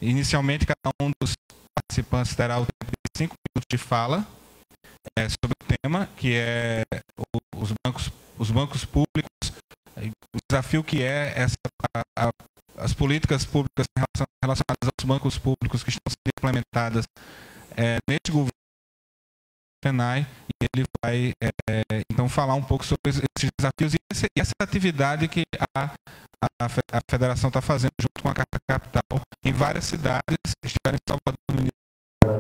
Inicialmente, cada um dos participantes terá o tempo de 5 minutos de fala sobre o tema, que é os bancos públicos, o desafio que é as políticas públicas relacionadas aos bancos públicos que estão sendo implementadas neste governo FENAI, e ele vai então falar um pouco sobre esses desafios e essa atividade que a federação está fazendo junto com a Carta Capital em várias cidades. Estiveram em Salvador.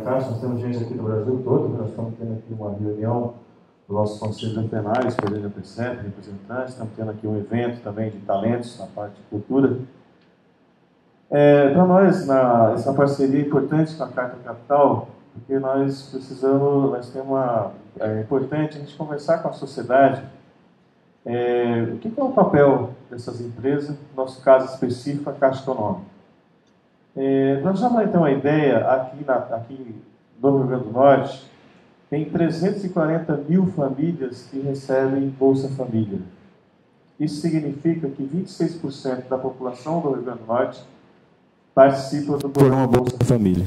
Nós temos gente aqui do Brasil todo, nós estamos tendo aqui uma reunião do nosso Conselho Centenário, presidente da PCEP, representantes, estamos tendo aqui um evento também de talentos na parte de cultura. Para nós, essa parceria é importante com a Carta Capital, porque nós é importante a gente conversar com a sociedade o que é o papel dessas empresas, no nosso caso específico, a Caixa Econômica. Nós já vamos ter uma ideia, aqui no Rio Grande do Norte, tem 340 mil famílias que recebem Bolsa Família. Isso significa que 26% da população do Rio Grande do Norte participa do programa Bolsa Família.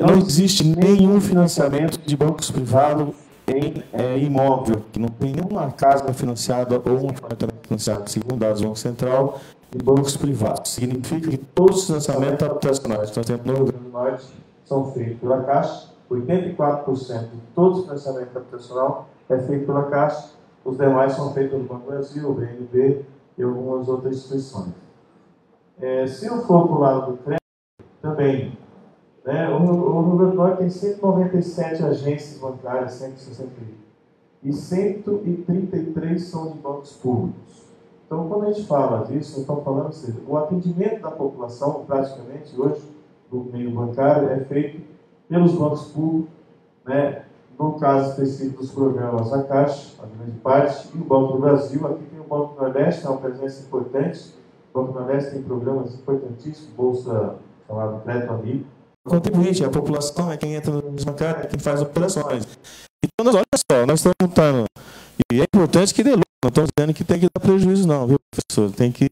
Não existe nenhum financiamento de bancos privados em imóvel, que não tem nenhuma casa financiada ou um apartamento financiado, segundo dados do Banco Central, de bancos privados. Significa que todos os financiamentos habitacionais que nós temos no Rio Grande do Norte são feitos pela Caixa. 84% de todos os financiamentos habitacional é feito pela Caixa. Os demais são feitos pelo Banco do Brasil, o BNB e algumas outras instituições. Se eu for para o lado do crédito, também, o Rio Grande do Norte tem 197 agências bancárias, 161, e 133 são de bancos públicos. Então, quando a gente fala disso, estamos falando assim, o atendimento da população, praticamente, hoje, do meio bancário, é feito pelos bancos públicos, no caso específico dos programas, a Caixa, a grande parte, e o Banco do Brasil. Aqui tem o Banco do Nordeste, é uma presença importante. O Banco do Nordeste tem programas importantíssimos, Bolsa, chamado Crédito Amigo. O contribuinte, a população, é quem entra no bancário, é quem faz operações. Então, olha só, nós estamos montando, e é importante que dê lucro, não estamos dizendo que tem que dar prejuízo não, viu, professor? Tem que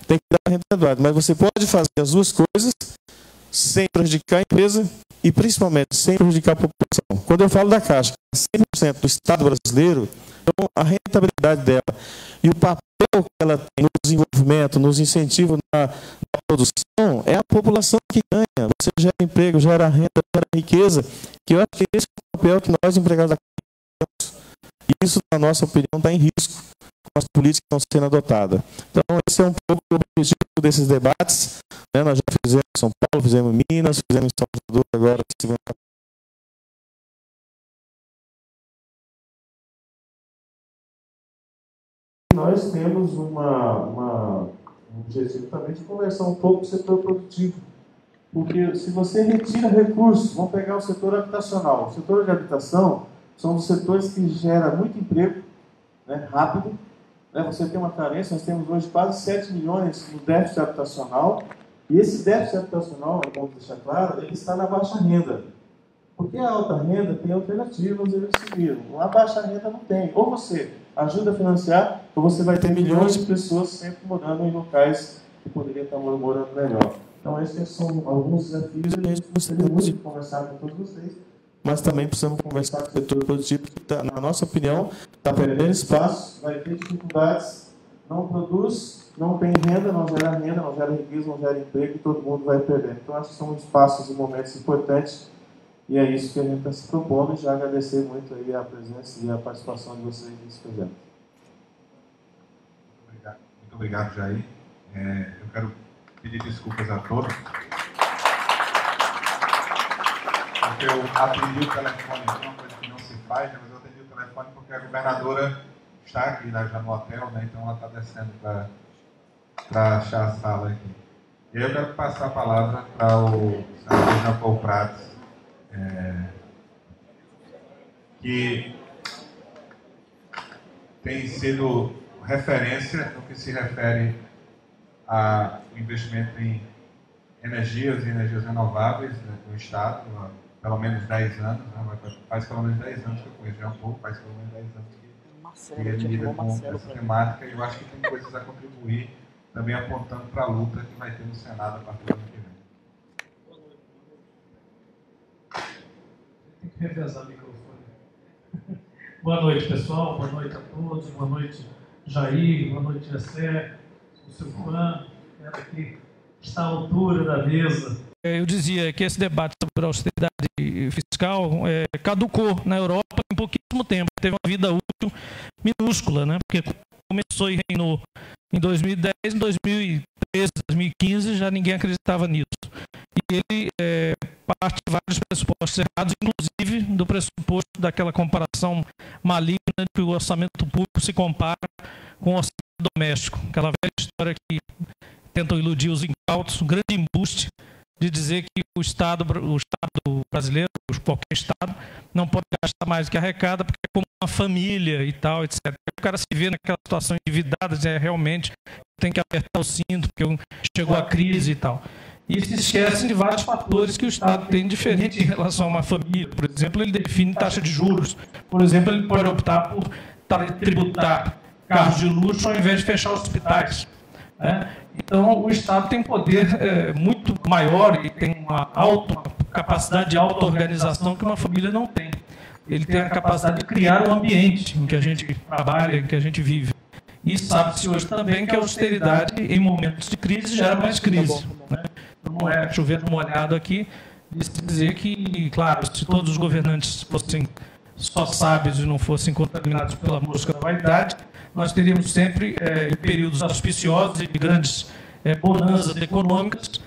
dar rentabilidade, mas você pode fazer as duas coisas sem prejudicar a empresa e, principalmente, sem prejudicar a população. Quando eu falo da Caixa, 100% do Estado brasileiro, então, a rentabilidade dela e o papel que ela tem no desenvolvimento, nos incentivos na produção, é a população que ganha. Você gera emprego, gera renda, gera riqueza, que eu acho que esse é o papel que nós, empregados da Caixa, temos. E isso, na nossa opinião, está em risco com as políticas que estão sendo adotadas. Então, esse é um pouco o objetivo desses debates. Nós já fizemos em São Paulo, fizemos em Minas, fizemos em Salvador, agora nós temos um objetivo também de conversar um pouco com o setor produtivo. Porque se você retira recursos, vamos pegar o setor habitacional. O setor de habitação são os setores que geram muito emprego, rápido. Você tem uma carência, nós temos hoje quase 7 milhões no déficit habitacional. E esse déficit habitacional, vamos deixar claro, ele está na baixa renda. Porque a alta renda tem alternativas, eles seguiram. A baixa renda não tem. Ou você ajuda a financiar, ou você vai ter milhões de pessoas sempre morando em locais que poderiam estar morando melhor. Então, esses são alguns desafios e a gente gostaria muito de conversar com todos vocês. Mas também precisamos conversar com o setor produtivo, que, na nossa opinião, está perdendo espaço, vai ter dificuldades, não produz, não tem renda, não gera riqueza, não gera emprego e todo mundo vai perder. Então, acho que são espaços e momentos importantes. E é isso que a gente está se propondo, e já agradecer muito aí a presença e a participação de vocês nesse projeto. Muito obrigado, Jair. Eu quero pedir desculpas a todos, porque eu atendi o telefone, é uma coisa que não se faz, mas eu atendi o telefone porque a governadora está aqui já no hotel, então ela está descendo para achar a sala aqui. E aí eu quero passar a palavra para o senador Jean Paul Prats, que tem sido referência no que se refere ao investimento em energias e energias renováveis no Estado, há pelo menos 10 anos, faz pelo menos 10 anos que eu conheço Jean Paul, faz pelo menos 10 anos que ele lida com essa temática, e eu acho que tem coisas a contribuir, também apontando para a luta que vai ter no Senado a partir do ano que vem. Tem que revezar o microfone. Boa noite, pessoal. Boa noite a todos. Boa noite, Jair. Boa noite, Jessé. Sou seu fã. Quero aqui estar à altura da mesa. Eu dizia que esse debate sobre a austeridade fiscal caducou na Europa em pouquíssimo tempo. Teve uma vida útil minúscula, né? Porque começou e reinou em 2010, em 2013, 2015, já ninguém acreditava nisso. E ele parte de vários pressupostos errados, inclusive do pressuposto daquela comparação maligna de que o orçamento público se compara com o orçamento doméstico. Aquela velha história que tentam iludir os incautos, um grande embuste de dizer que o Estado brasileiro, qualquer Estado, não pode gastar mais do que arrecada, porque é como uma família e tal, etc. O cara se vê naquela situação endividada, realmente tem que apertar o cinto, porque chegou a crise e tal. E se esquecem de vários fatores que o Estado tem diferente em relação a uma família. Por exemplo, ele define taxa de juros. Por exemplo, ele pode optar por tributar carros de luxo ao invés de fechar hospitais. Então, o Estado tem poder muito maior e tem uma capacidade de auto-organização que uma família não tem. Ele tem a capacidade de criar um ambiente em que a gente trabalha, em que a gente vive. E sabe-se hoje também que a austeridade, em momentos de crise, gera mais crise. Não é chovendo molhado aqui de se dizer que, claro, se todos os governantes fossem só sábios e não fossem contaminados pela mosca da vaidade, nós teríamos sempre períodos auspiciosos e grandes bonanças econômicas.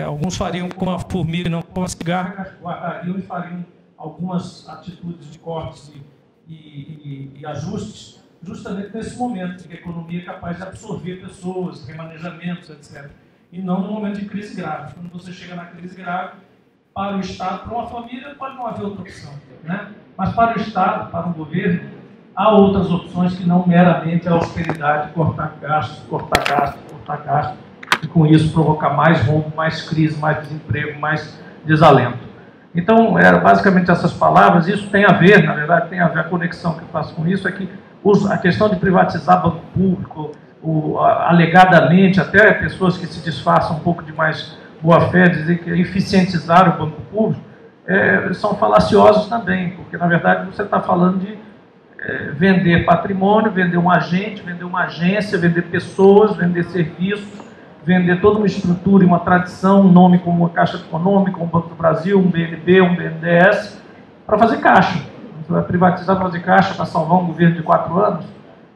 Alguns fariam como a formiga e não como a cigarra, guardariam e fariam algumas atitudes de cortes e ajustes, justamente nesse momento em que a economia é capaz de absorver pessoas, remanejamentos, etc. E não no momento de crise grave. Quando você chega na crise grave, para o Estado, para uma família, pode não haver outra opção, né? Mas para o Estado, para o governo, há outras opções que não meramente a austeridade, cortar gastos, e com isso provocar mais rombo, mais crise, mais desemprego, mais desalento. Então, eram basicamente essas palavras. Isso tem a ver, na verdade, tem a ver, a conexão que eu faço com isso é que a questão de privatizar banco público, alegadamente, até pessoas que se disfarçam um pouco de mais boa-fé, dizer que eficientizar o banco público, são falaciosos também, porque, na verdade, você está falando de vender patrimônio, vender um agente, vender uma agência, vender pessoas, vender serviços, vender toda uma estrutura e uma tradição, um nome como uma Caixa Econômica, um Banco do Brasil, um BNB, um BNDES, para fazer caixa. Você vai privatizar para fazer caixa para salvar um governo de 4 anos?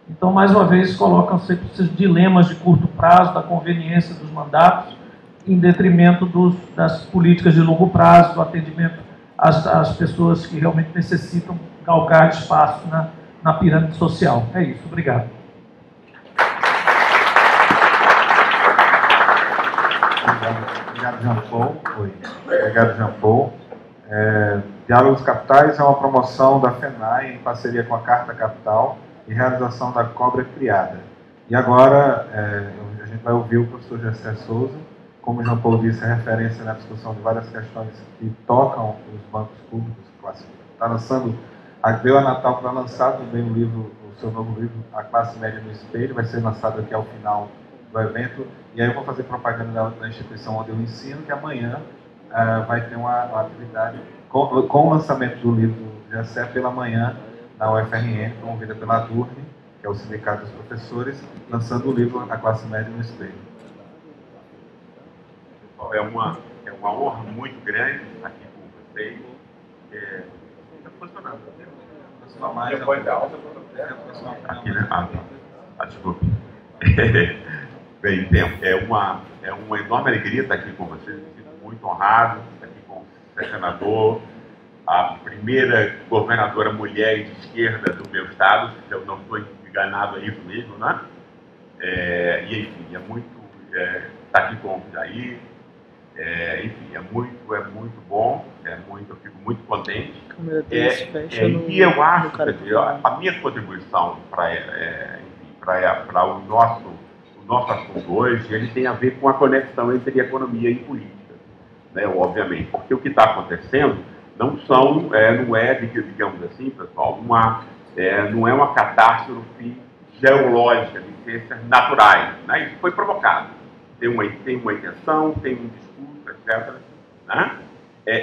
Então, mais uma vez, colocam sempre esses dilemas de curto prazo, da conveniência dos mandatos, em detrimento das políticas de longo prazo, do atendimento às pessoas que realmente necessitam galgar espaço na pirâmide social. É isso. Obrigado. Obrigado, Jean Paul. Obrigado, Jean Paul. Diálogos Capitais é uma promoção da FENAI em parceria com a Carta Capital e realização da Cobra Criada. E agora a gente vai ouvir o professor Jessé Souza. Como o Jean Paul disse, é referência na discussão de várias questões que tocam os bancos públicos. Está lançando, veio a Natal para lançar também o seu novo livro, A Classe Média no Espelho, vai ser lançado aqui ao final do evento. E aí eu vou fazer propaganda da instituição onde eu ensino, que amanhã vai ter uma atividade com o lançamento do livro do Jessé pela manhã na UFRN, promovida pela Adurne, que é o Sindicato dos Professores, lançando o livro A Classe Média no Espelho. É uma honra muito grande estar aqui com vocês. Está funcionando. Depois da aula, aqui, né? Desculpe. Bem, é uma enorme alegria estar aqui com vocês. Fico muito honrado estar aqui com o senador, a primeira governadora mulher de esquerda do meu estado, se eu não estou enganado, é isso mesmo, né? E enfim, é muito estar aqui com o Jair. Enfim, é muito bom, eu fico muito contente. E eu acho que a minha contribuição para o nosso assunto hoje, ele tem a ver com a conexão entre economia e política, né, obviamente, porque o que está acontecendo não é, digamos assim, pessoal, não é uma catástrofe geológica de ciências naturais, né? Isso foi provocado. Tem uma intenção, tem um discurso, etc. Né?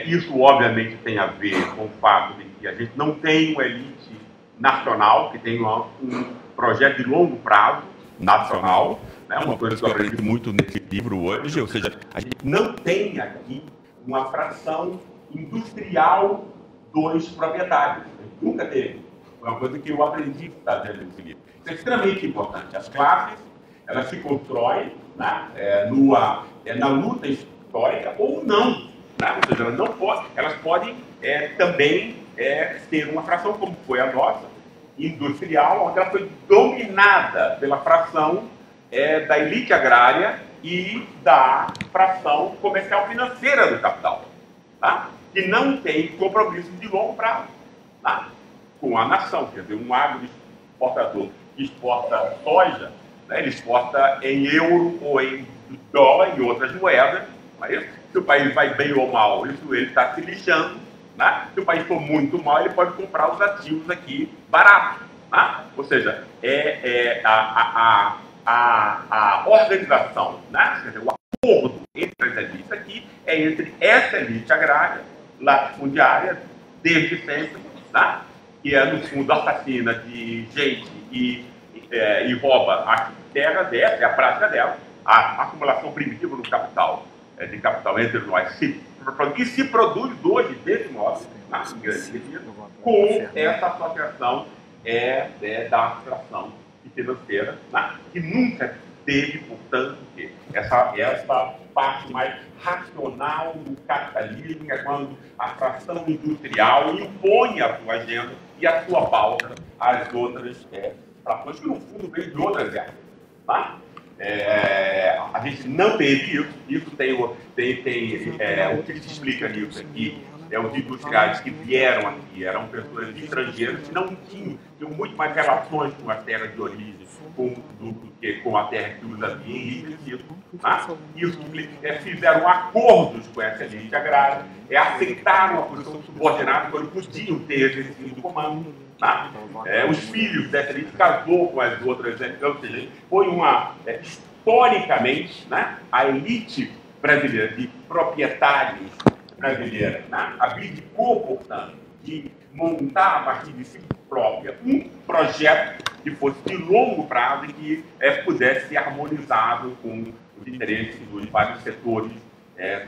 Isso, obviamente, tem a ver com o fato de que a gente não tem uma elite nacional, que tem um projeto de longo prazo nacional, né? Uma coisa que eu aprendi muito nesse livro hoje, ou seja, a gente não tem aqui uma fração industrial dos proprietários. A gente nunca teve. É uma coisa que eu aprendi fazendo esse livro. Isso é extremamente importante. As classes, elas se constroem, né, na luta histórica ou não. Né? Ou seja, elas podem também ter uma fração, como foi a nossa, industrial, onde ela foi dominada pela fração da elite agrária e da fração comercial financeira do capital, tá? Que não tem compromisso de longo prazo, tá? Com a nação. Quer dizer, um agroexportador que exporta soja, né, ele exporta em euro ou em dólar, em outras moedas, mas se o país vai bem ou mal, isso ele está se lixando, né? Se o país for muito mal, ele pode comprar os ativos aqui barato, né? Ou seja, a organização, né? Quer dizer, o acordo entre as elites aqui é entre essa elite agrária, latifundiária, desde sempre, né? Que é, no fundo, assassina de gente e rouba a terra dela, é a prática dela, a acumulação primitiva do capital, de capital entre nós, se produz hoje desse modo, na grande medida, com essa associação da abstração financeira, né? Que nunca teve, portanto, essa parte mais racional do capitalismo, que é quando a fração industrial impõe a sua agenda e a sua pauta às outras frações, que no fundo vem de outras épocas. Tá? A gente não teve isso tem o que se explica nisso aqui, os industriais que vieram aqui eram pessoas estrangeiras que não tinham muito mais relações com a terra de origem do que com a terra que os havia enriquecido. Tá? Isso fizeram acordos com essa elite agrária, aceitaram a posição subordinada quando podiam ter exercido o comando. Tá? Os filhos dessa elite casou com as outras, ou seja, foi historicamente, né, a elite brasileira de proprietários brasileira, né, abdicou, portanto, de montar a partir de si própria um projeto que fosse de longo prazo e que pudesse ser harmonizado com os interesses dos vários setores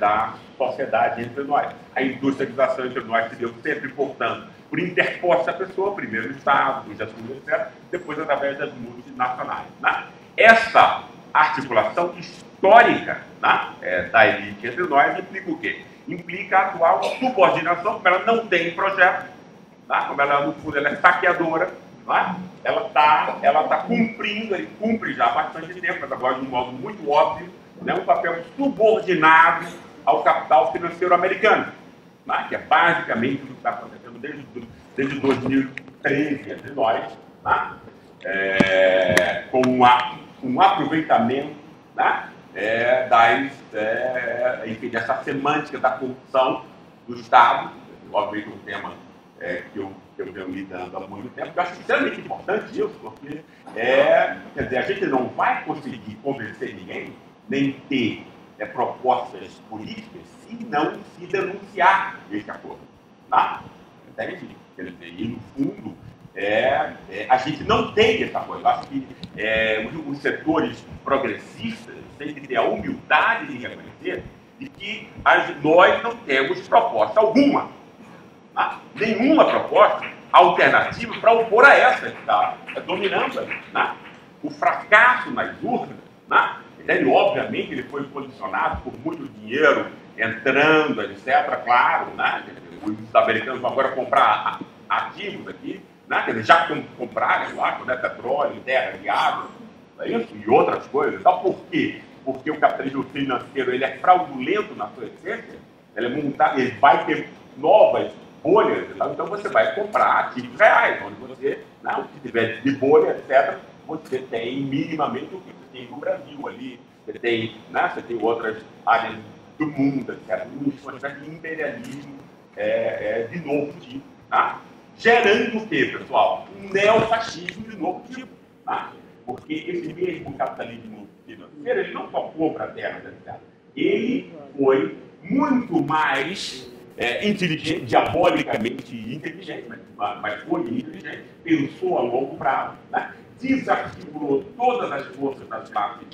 da sociedade entre nós. A industrialização entre nós se deu sempre, portanto, por interposta pessoa, primeiro o Estado, os assuntos, etc., depois através das multinacionais. Né? Essa articulação histórica, né, da elite entre nós implica o quê? Implica a atual subordinação, como ela não tem projeto, tá? Como ela, no fundo, ela é saqueadora, tá? Ela está cumprindo, ele cumpre já há bastante tempo, mas agora de um modo muito óbvio, né, um papel subordinado ao capital financeiro americano, tá? Que é basicamente o que está acontecendo desde 2013 entre nós, tá? Com um aproveitamento, tá? Enfim, dessa semântica da corrupção do Estado, obviamente um tema que eu venho lidando há muito tempo. Eu acho extremamente importante isso, porque quer dizer, a gente não vai conseguir convencer ninguém, nem ter propostas políticas, se não se denunciar esse acordo. Tá? Entende? Quer dizer, e no fundo, a gente não tem essa coisa. Eu acho que os setores progressistas têm que ter a humildade de reconhecer de que nós não temos proposta alguma. Tá? Nenhuma proposta alternativa para opor a essa que está dominando. Né? O fracasso nas urnas, né? Obviamente, ele foi condicionado por muito dinheiro entrando, etc., claro, né? Os americanos vão agora comprar ativos aqui, né? Quer dizer, já compraram, eu acho, né? Petróleo, terra e água, isso, e outras coisas. Então, por quê? Porque o capitalismo financeiro ele é fraudulento na sua essência, ele vai ter novas bolhas, então você vai comprar ativos reais, onde você, não, se tiver de bolha, etc., você tem minimamente o que você tem no Brasil ali, você tem outras áreas do mundo, etc., uma espécie de imperialismo de novo tipo, tá? Gerando o quê, pessoal? Um neofascismo de novo tipo, tá? Porque esse mesmo capitalismo financeiro, ele não só compra a terra, etc., ele foi muito mais inteligente, diabolicamente inteligente, mas foi inteligente, pensou a longo prazo, né? Desarticulou todas as forças das classes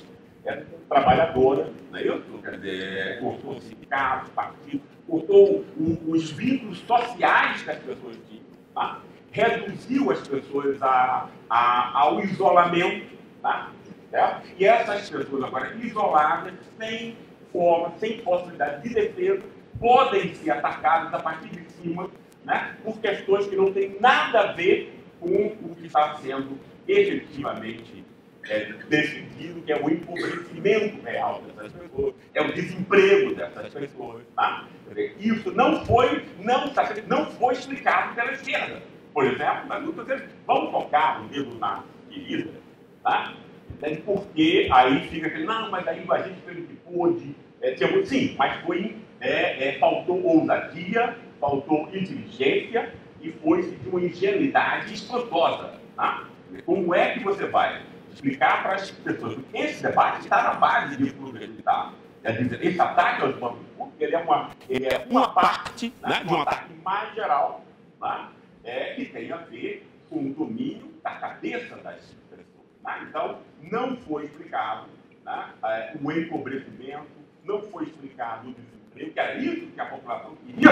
trabalhadoras, não é isso? Quer dizer, cortou sindicatos, partidos, cortou os vínculos sociais que as pessoas tinham, tá? Reduziu as pessoas ao isolamento, tá? E essas pessoas agora isoladas, sem forma, sem possibilidade de defesa, podem ser atacadas a partir de cima, né, por questões que não têm nada a ver com o que está sendo efetivamente decidido, que é o empobrecimento real dessas pessoas, é o desemprego dessas pessoas. Tá? Isso não foi explicado pela esquerda. Por exemplo, mas vamos focar o dedo na ferida, tá? Porque aí fica aquele, não, mas aí a gente fez o que pôde. Sim, mas faltou ousadia, faltou inteligência e foi-se de uma ingenuidade espantosa. Tá? Como é que você vai explicar para as pessoas? Porque esse debate está na base de tudo que ele está. Esse ataque aos bancos públicos ele é uma parte, né, de um ataque mais geral, tá? Que tem a ver com o domínio da cabeça das pessoas. Tá? Então, não foi explicado, né, o empobrecimento, não foi explicado o desemprego, que era isso que a população queria.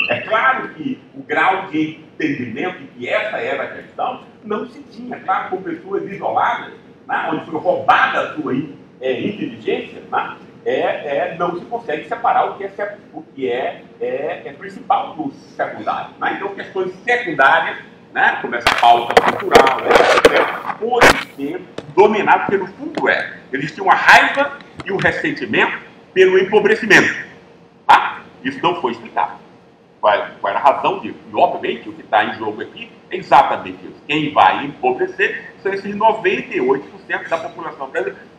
É claro que o grau de entendimento, que essa era a questão, não se tinha. Claro, com pessoas isoladas, né, onde foi roubada a sua inteligência, né, não se consegue separar o que é principal do secundário. Né? Então, questões secundárias, né, como essa pauta cultural, podem ser dominadas pelo fundo. Eles tinham a raiva e o ressentimento pelo empobrecimento. Tá? Isso não foi explicado. Qual era a razão disso? E, obviamente, o que está em jogo aqui é exatamente isso. Quem vai empobrecer são esses 98% da população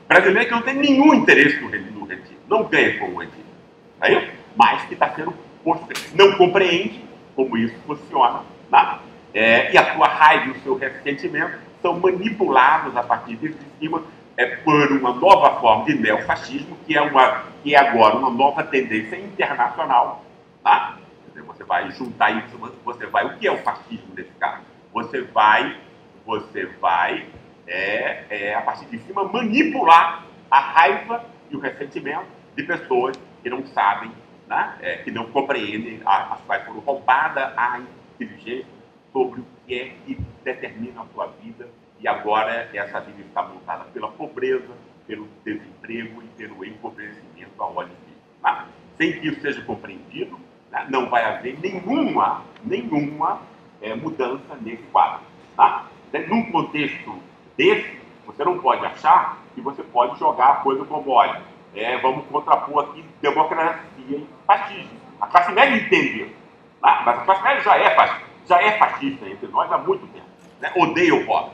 brasileira que não tem nenhum interesse no retiro, não ganha com o retiro. Aí, mas que está sendo posto, não compreende como isso funciona. Tá? E a sua raiva e o seu ressentimento são manipulados a partir de cima por uma nova forma de neofascismo, que é agora uma nova tendência internacional. Tá? Você vai juntar isso, o que é o fascismo nesse caso? Você vai a partir de cima, manipular a raiva e o ressentimento de pessoas que não sabem, né, que não compreendem, as quais foram roubadas a inteligência sobre o que é que determina a sua vida, e agora essa vida está montada pela pobreza, pelo desemprego e pelo empobrecimento a olhos vistos. Tá? Sem que isso seja compreendido, né, não vai haver nenhuma mudança nesse quadro. Tá? Num contexto desse, você não pode achar que você pode jogar a coisa como, olha, vamos contrapor aqui democracia e fascismo. A classe média entende isso, tá? Mas a classe média já é fascista entre nós há muito tempo. Né? Odeia o pobre.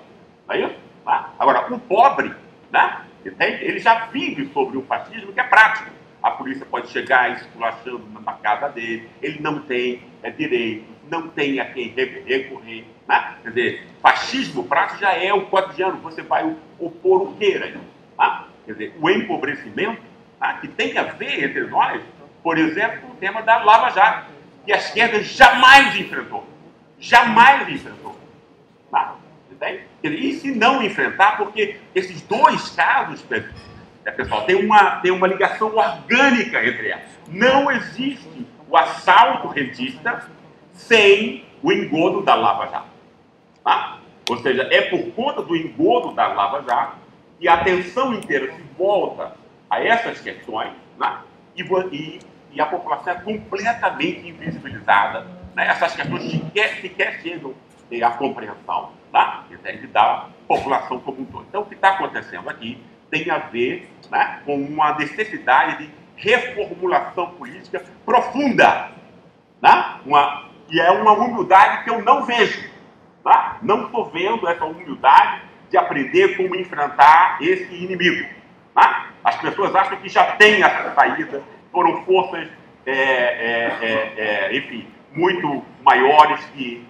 Não é isso? Tá? Agora, o pobre, né, ele já vive sobre um fascismo que é prático. A polícia pode chegar esculachando na casa dele, ele não tem direitos, não tem a quem recorrer. Né? Quer dizer, fascismo prático já é o cotidiano, você vai opor o queira. Tá? Quer dizer, o empobrecimento, tá, que tem a ver entre nós, por exemplo, o tema da Lava Jato, que a esquerda jamais enfrentou. Jamais enfrentou. Tá? E se não enfrentar, porque esses dois casos, pessoal, tem uma ligação orgânica entre elas. Não existe o assalto rentista sem o engodo da Lava Jato. Tá? Ou seja, é por conta do engodo da Lava Jato que a atenção inteira se volta a essas questões, né? E a população é completamente invisibilizada. Né? Essas questões sequer chegam à compreensão, tá? Da população como um todo. Então, o que está acontecendo aqui tem a ver, né, com uma necessidade de reformulação política profunda. Tá? E é uma humildade que eu não vejo. Tá? Não estou vendo essa humildade de aprender como enfrentar esse inimigo. Tá? As pessoas acham que já tem essa saída, foram forças, enfim, muito maiores que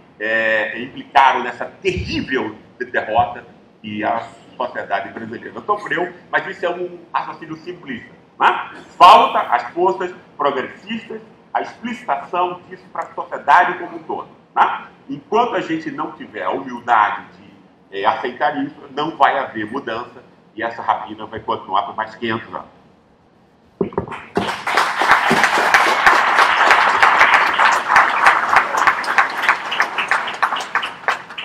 implicaram nessa terrível derrota que a sociedade brasileira sofreu, mas isso é um raciocínio simplista. Né? Falta as forças progressistas a explicitação disso para a sociedade como um todo. Tá? Enquanto a gente não tiver a humildade de aceitar isso, não vai haver mudança e essa rapina vai continuar por mais 500 anos.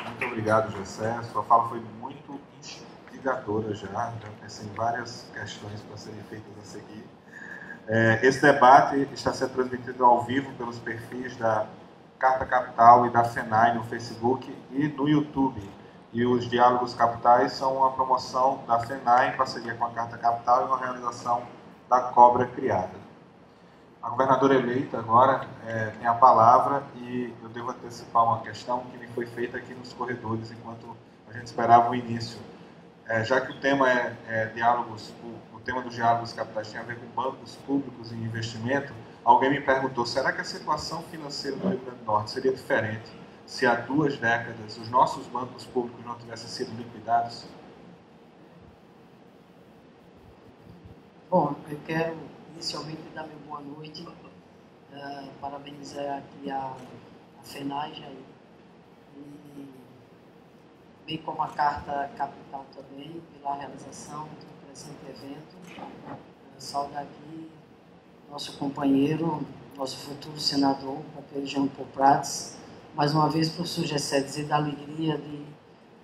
Muito obrigado, Gessé. Sua fala foi muito instigadora já pensei em várias questões para serem feitas a seguir. Esse debate está sendo transmitido ao vivo pelos perfis da Carta Capital e da FENAI no Facebook e no YouTube. E os Diálogos Capitais são uma promoção da FENAI em parceria com a Carta Capital e uma realização da Cobra Criada. A governadora eleita agora tem a palavra e eu devo antecipar uma questão que me foi feita aqui nos corredores enquanto a gente esperava o início. Já que o tema o tema dos diálogos capitais tem a ver com bancos públicos e investimento, alguém me perguntou, será que a situação financeira do Rio Grande do Norte seria diferente se há 2 décadas os nossos bancos públicos não tivessem sido liquidados? Bom, eu quero inicialmente dar minha boa noite, parabenizar aqui a FENAI, Jair, e bem como a Carta Capital também, pela realização do presente evento. Saudar aqui nosso companheiro, nosso futuro senador, o Dr. Jean Paul Prats. Mais uma vez, professor Gessé, dizer da alegria de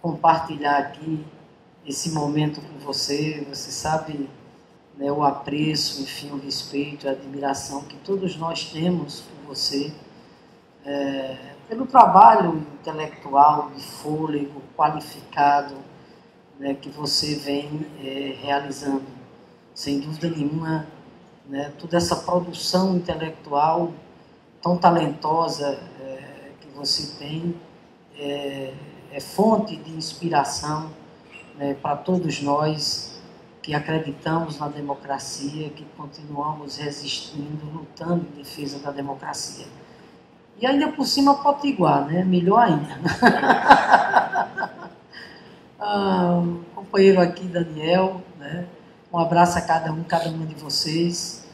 compartilhar aqui esse momento com você. Você sabe, né, o apreço, enfim, o respeito, a admiração que todos nós temos por você, pelo trabalho intelectual, de fôlego, qualificado, né, que você vem realizando. Sem dúvida nenhuma, né, toda essa produção intelectual tão talentosa que você tem é fonte de inspiração, né, para todos nós que acreditamos na democracia, que continuamos resistindo, lutando em defesa da democracia. E ainda por cima potiguar, né? Melhor ainda. O companheiro aqui, Daniel, né? Um abraço a cada uma de vocês.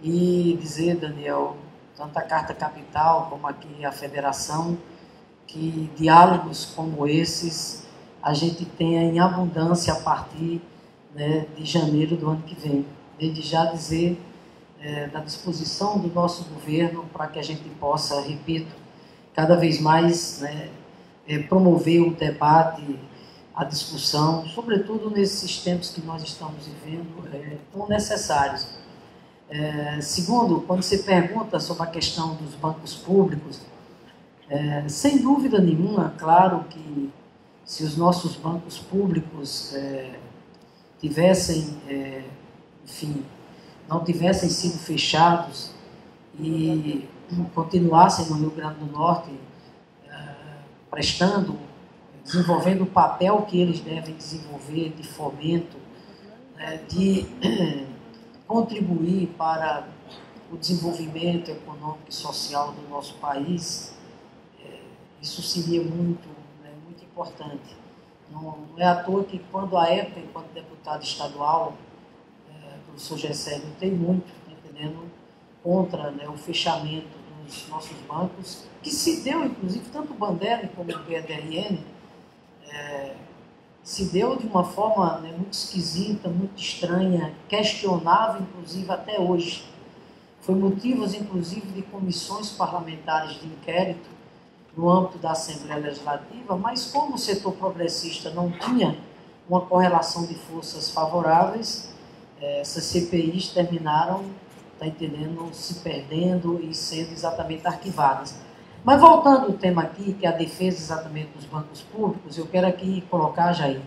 E dizer, Daniel, tanto a Carta Capital como aqui a Federação, que diálogos como esses a gente tenha em abundância a partir, né, de janeiro do ano que vem. Desde já dizer da disposição do nosso governo para que a gente possa, repito, cada vez mais, né, promover o debate, a discussão, sobretudo nesses tempos que nós estamos vivendo, tão necessários. Segundo, quando você pergunta sobre a questão dos bancos públicos, sem dúvida nenhuma, claro que se os nossos bancos públicos tivessem, enfim, não tivessem sido fechados e continuassem no Rio Grande do Norte prestando, desenvolvendo o papel que eles devem desenvolver de fomento, de contribuir para o desenvolvimento econômico e social do nosso país, isso seria muito importante. Não é à toa que quando a época, enquanto deputado estadual, o professor Gessé lutei muito, entendendo, contra, né, o fechamento dos nossos bancos, que se deu, inclusive, tanto o Bandeira como o PDRN, se deu de uma forma, né, muito esquisita, muito estranha, questionável, inclusive, até hoje. Foi motivo, inclusive, de comissões parlamentares de inquérito no âmbito da Assembleia Legislativa, mas como o setor progressista não tinha uma correlação de forças favoráveis, essas CPIs terminaram, tá entendendo, se perdendo e sendo exatamente arquivadas. Mas voltando ao tema aqui, que é a defesa exatamente dos bancos públicos, eu quero aqui colocar, Jair,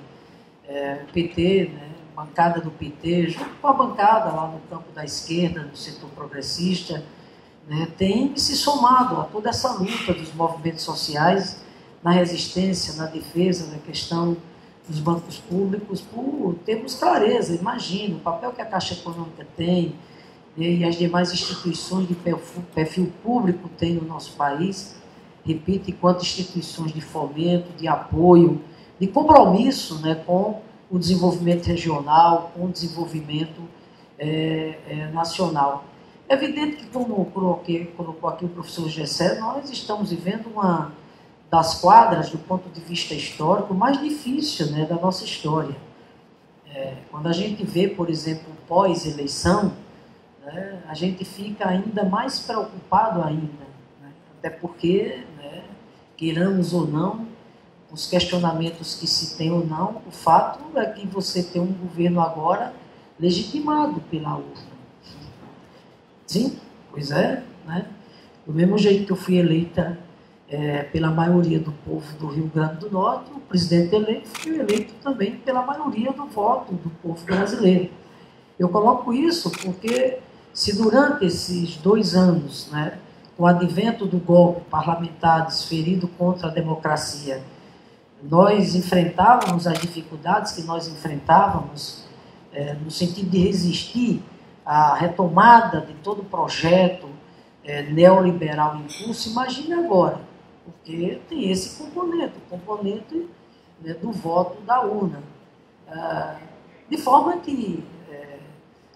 o PT, né, a bancada do PT, junto com a bancada lá no campo da esquerda, no setor progressista, né, tem se somado a toda essa luta dos movimentos sociais na resistência, na defesa da questão dos bancos públicos, por termos clareza, imagina, o papel que a Caixa Econômica tem, e as demais instituições de perfil público têm no nosso país, repito, enquanto instituições de fomento, de apoio, de compromisso, né, com o desenvolvimento regional, com o desenvolvimento nacional. É evidente que, como colocou aqui o professor Gessé, nós estamos vivendo uma das quadras, do ponto de vista histórico, mais difícil, né, da nossa história. Quando a gente vê, por exemplo, pós-eleição, né, a gente fica ainda mais preocupado ainda, né, até porque, né, queiramos ou não, os questionamentos que se tem ou não, o fato é que você tem um governo agora legitimado pela urna. Sim, pois é, né? Do mesmo jeito que eu fui eleita pela maioria do povo do Rio Grande do Norte, o presidente eleito foi eleito também pela maioria do voto do povo brasileiro. Eu coloco isso porque se durante esses 2 anos, né, com o advento do golpe parlamentar desferido contra a democracia, nós enfrentávamos as dificuldades que nós enfrentávamos no sentido de resistir à retomada de todo o projeto neoliberal em curso, imagine agora, porque tem esse componente, o componente, né, do voto da urna. De forma que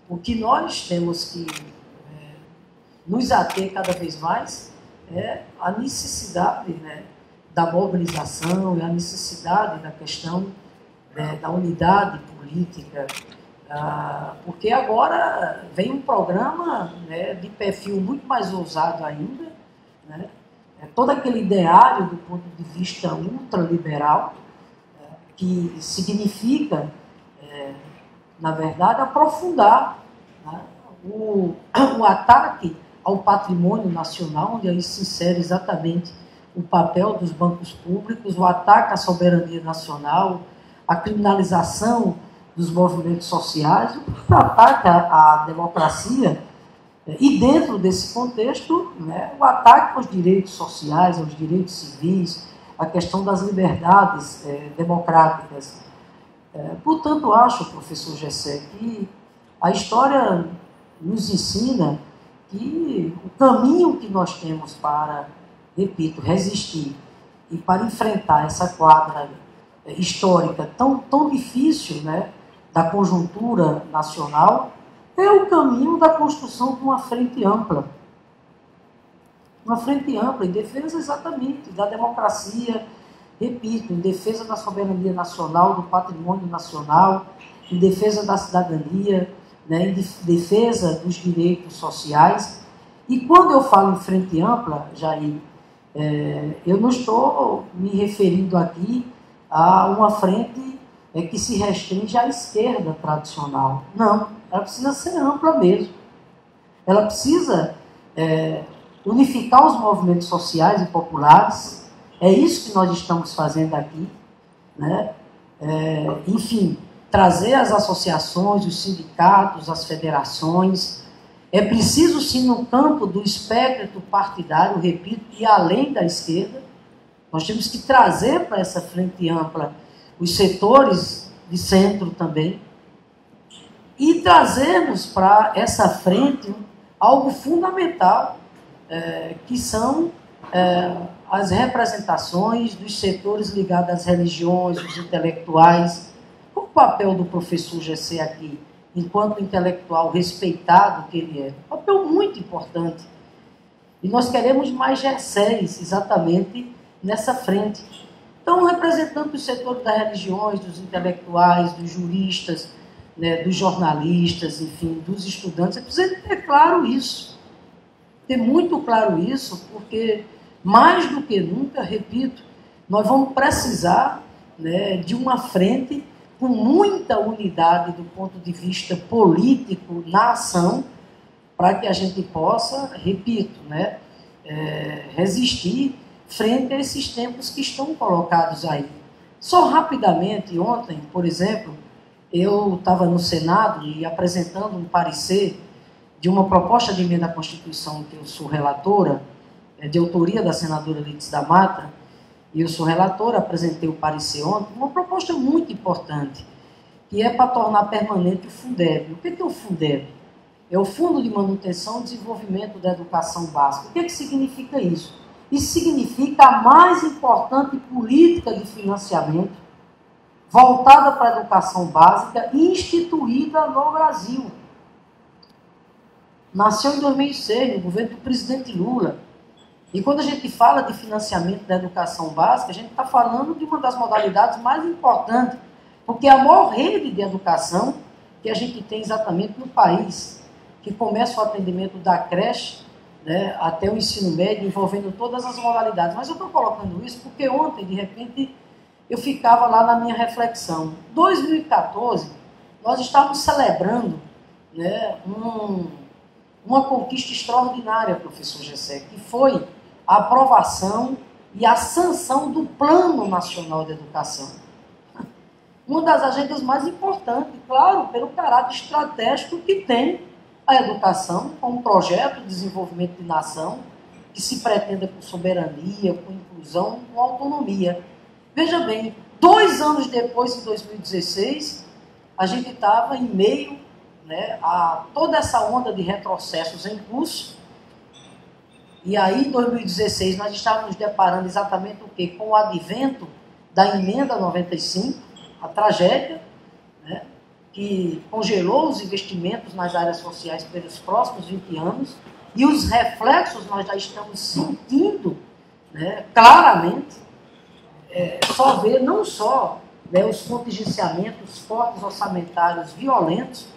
o que nós temos que nos ater cada vez mais é a necessidade, né, da mobilização e a necessidade da questão da unidade política, porque agora vem um programa, né, de perfil muito mais ousado ainda, né, todo aquele ideário do ponto de vista ultraliberal, que significa, na verdade, aprofundar, né, o ataque ao patrimônio nacional, onde aí se insere exatamente o papel dos bancos públicos, o ataque à soberania nacional, a criminalização dos movimentos sociais, o ataque à democracia, e dentro desse contexto, né, o ataque aos direitos sociais, aos direitos civis, a questão das liberdades democráticas. Portanto, acho, professor Gessé, que a história nos ensina que o caminho que nós temos para, repito, resistir e para enfrentar essa quadra histórica tão difícil, né, da conjuntura nacional, é o caminho da construção de uma frente ampla. Uma frente ampla em defesa exatamente da democracia, repito, em defesa da soberania nacional, do patrimônio nacional, em defesa da cidadania, né, em defesa dos direitos sociais. E quando eu falo em frente ampla, Jair, eu não estou me referindo aqui a uma frente que se restringe à esquerda tradicional. Não, ela precisa ser ampla mesmo. Ela precisa unificar os movimentos sociais e populares. É isso que nós estamos fazendo aqui, né? Enfim, trazer as associações, os sindicatos, as federações. É preciso, sim, no campo do espectro partidário, repito, e além da esquerda, nós temos que trazer para essa frente ampla os setores de centro também e trazermos para essa frente algo fundamental, que são as representações dos setores ligados às religiões, os intelectuais. Qual o papel do professor Gessé aqui, enquanto intelectual respeitado que ele é? Um papel muito importante. E nós queremos mais Gessés exatamente nessa frente. Então, representando os setores das religiões, dos intelectuais, dos juristas, né, dos jornalistas, enfim, dos estudantes, é preciso ter claro isso. Ter muito claro isso, porque mais do que nunca, repito, nós vamos precisar, né, de uma frente com muita unidade do ponto de vista político na ação, para que a gente possa, repito, né, resistir frente a esses tempos que estão colocados aí. Só rapidamente, ontem, por exemplo, eu estava no Senado e apresentando um parecer de uma proposta de emenda à Constituição que eu sou relatora, de autoria da senadora Lídice da Mata, e eu sou relatora, apresentei o parecer ontem, uma proposta muito importante, que é para tornar permanente o Fundeb. O que é o Fundeb? É o Fundo de Manutenção e Desenvolvimento da Educação Básica. O que significa isso? Isso significa a mais importante política de financiamento voltada para a educação básica instituída no Brasil. nasceu em 2006, no governo do presidente Lula. E quando a gente fala de financiamento da educação básica, a gente está falando de uma das modalidades mais importantes, porque é a maior rede de educação que a gente tem exatamente no país, que começa o atendimento da creche, né, até o ensino médio, envolvendo todas as modalidades. Mas eu estou colocando isso porque ontem, de repente, eu ficava lá na minha reflexão. 2014, nós estávamos celebrando, né, uma conquista extraordinária, professor Gessé, que foi a aprovação e a sanção do Plano Nacional de Educação. Uma das agendas mais importantes, claro, pelo caráter estratégico que tem a educação, com um projeto de desenvolvimento de nação que se pretenda com soberania, com inclusão, com autonomia. Veja bem, 2 anos depois, em 2016, a gente estava em meio, né, a toda essa onda de retrocessos em curso. E aí, em 2016, nós estávamos nos deparando exatamente o quê? Com o advento da emenda 95, a tragédia, né, que congelou os investimentos nas áreas sociais pelos próximos 20 anos, e os reflexos nós já estamos sentindo, né, claramente, só ver não só, né, os contingenciamentos, cortes orçamentários violentos.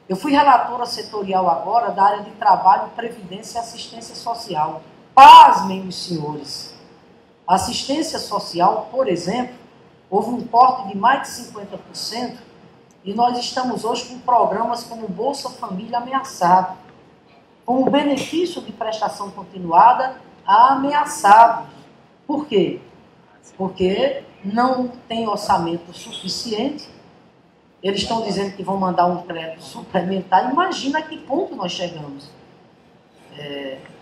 Eu fui relatora setorial agora da área de trabalho, previdência e assistência social. Pasmem os senhores. A assistência social, por exemplo, houve um corte de mais de 50% e nós estamos hoje com programas como Bolsa Família ameaçado, com o benefício de prestação continuada ameaçado. Por quê? Porque não tem orçamento suficiente. Eles estão dizendo que vão mandar um crédito suplementar. Imagina a que ponto nós chegamos.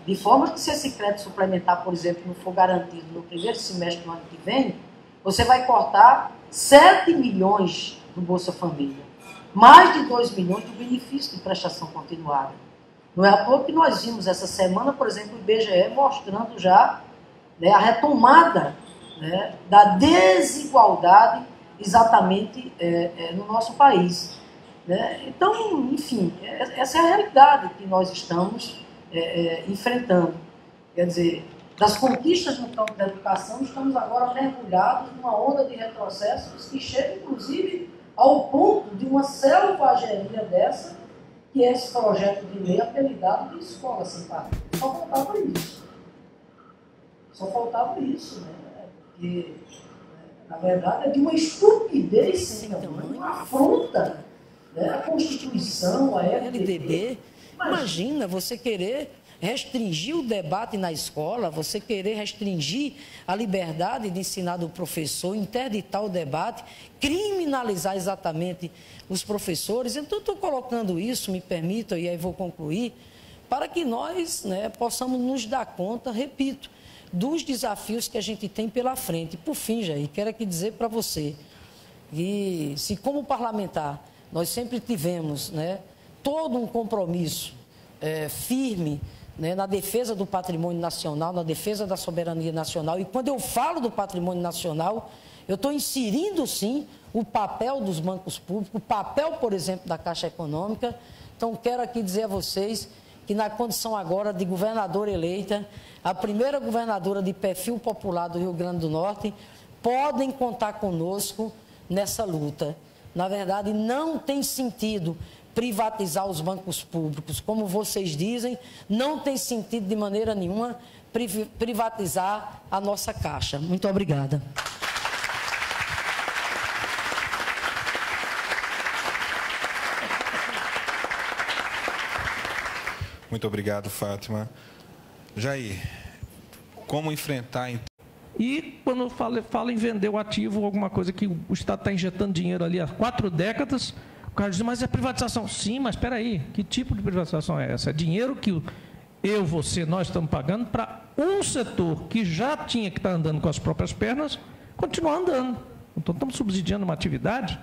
De forma que se esse crédito suplementar, por exemplo, não for garantido no primeiro semestre do ano que vem, você vai cortar 7 milhões do Bolsa Família. Mais de 2 milhões do benefício de prestação continuada. Não é à toa que nós vimos essa semana, por exemplo, o IBGE mostrando já, né, a retomada, né, da desigualdade exatamente no nosso país. Né? Então, enfim, essa é a realidade que nós estamos enfrentando. Quer dizer, das conquistas no campo da educação, estamos agora mergulhados numa onda de retrocessos que chega, inclusive, ao ponto de uma selvageria dessa, que é esse projeto de lei apelidado de escola sem partido. Só faltava isso. Só faltava isso, né? Porque, na verdade, é de uma estupidez sem tamanho, uma afronta, né? A Constituição, a LDB. Imagina você querer restringir o debate na escola, você querer restringir a liberdade de ensinar do professor, interditar o debate, criminalizar exatamente os professores. Então, estou colocando isso, me permitam, e aí vou concluir, para que nós, né, possamos nos dar conta, repito, dos desafios que a gente tem pela frente. Por fim, Jair, quero aqui dizer para você que, se como parlamentar, nós sempre tivemos, né, todo um compromisso firme, né, na defesa do patrimônio nacional, na defesa da soberania nacional, e quando eu falo do patrimônio nacional, eu estou inserindo, sim, o papel dos bancos públicos, o papel, por exemplo, da Caixa Econômica. Então, quero aqui dizer a vocês que, na condição agora de governadora eleita, a primeira governadora de perfil popular do Rio Grande do Norte, podem contar conosco nessa luta. Na verdade, não tem sentido privatizar os bancos públicos. Como vocês dizem, não tem sentido de maneira nenhuma privatizar a nossa Caixa. Muito obrigada. Muito obrigado, Fátima. Jair, como enfrentar... E quando fala em vender o ativo, alguma coisa que o Estado está injetando dinheiro ali há 4 décadas, o cara diz, mas é privatização. Sim, mas espera aí, que tipo de privatização é essa? É dinheiro que nós estamos pagando para um setor que já tinha que estar andando com as próprias pernas, continuar andando. Então, estamos subsidiando uma atividade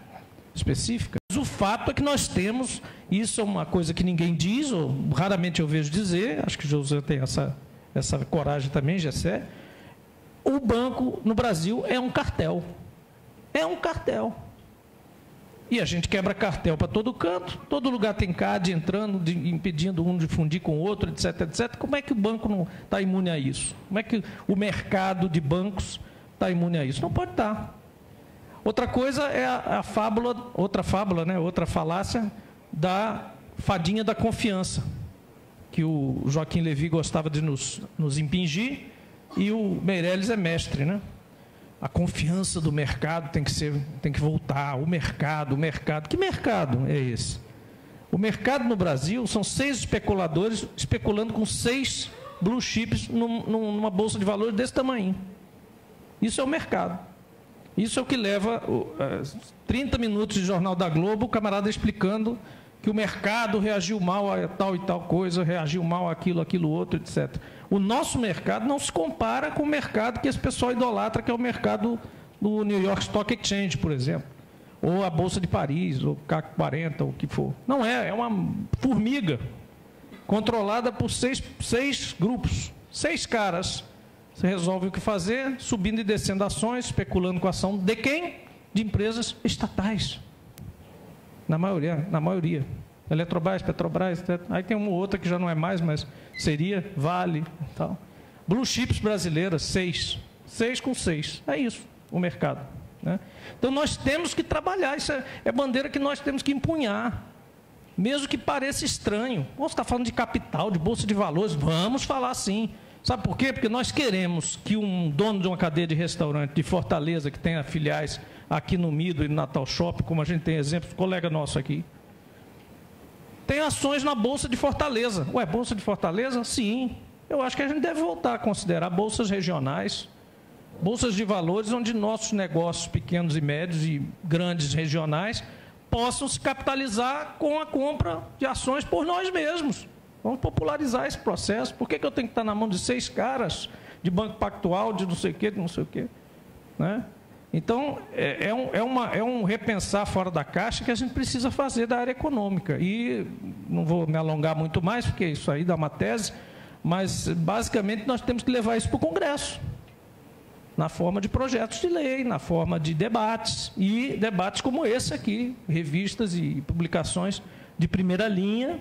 específica. Mas o fato é que nós temos, isso é uma coisa que ninguém diz, ou raramente eu vejo dizer, acho que o José tem essa coragem também, Gessé, o banco no Brasil é um cartel. É um cartel. E a gente quebra cartel para todo canto, todo lugar tem CAD entrando, impedindo um de fundir com o outro, etc, etc. Como é que o banco não está imune a isso? Como é que o mercado de bancos está imune a isso? Não pode estar. Outra coisa é a fábula, outra falácia da fadinha da confiança, que o Joaquim Levy gostava de nos impingir, e o Meirelles é mestre, né? A confiança do mercado tem que voltar. O mercado. Que mercado é esse? O mercado no Brasil são 6 especuladores especulando com 6 blue chips numa bolsa de valores desse tamanho. Isso é o mercado. Isso é o que leva 30 minutos de Jornal da Globo, o camarada explicando que o mercado reagiu mal a tal e tal coisa, reagiu mal àquilo, aquilo outro, etc. O nosso mercado não se compara com o mercado que esse pessoal idolatra, que é o mercado do New York Stock Exchange, por exemplo, ou a Bolsa de Paris, ou CAC 40, ou o que for. Não é, é uma formiga controlada por 6 grupos, 6 caras. Você resolve o que fazer, subindo e descendo ações, especulando com a ação de quem? De empresas estatais. Na maioria. Eletrobras, Petrobras, etc. Aí tem uma ou outra que já não é mais, mas seria, Vale e tal. Blue chips brasileiras, 6. 6 com 6. É isso, o mercado. Né? Então nós temos que trabalhar, isso é bandeira que nós temos que empunhar. Mesmo que pareça estranho. Você está falando de capital, de bolsa de valores, vamos falar sim. Sabe por quê? Porque nós queremos que um dono de uma cadeia de restaurante de Fortaleza, que tenha filiais aqui no Mido e no Natal Shopping, como a gente tem exemplos, colega nosso aqui, tem ações na Bolsa de Fortaleza. Ué, Bolsa de Fortaleza? Sim. Eu acho que a gente deve voltar a considerar bolsas regionais, bolsas de valores, onde nossos negócios pequenos e médios e grandes regionais possam se capitalizar com a compra de ações por nós mesmos. Vamos popularizar esse processo. Por que eu tenho que estar na mão de 6 caras, de Banco Pactual, de não sei o quê, de não sei o quê? Né? Então, é um repensar fora da caixa que a gente precisa fazer da área econômica. E não vou me alongar muito mais, porque isso aí dá uma tese, mas, basicamente, nós temos que levar isso para o Congresso, na forma de projetos de lei, na forma de debates, e debates como esse aqui, revistas e publicações de primeira linha,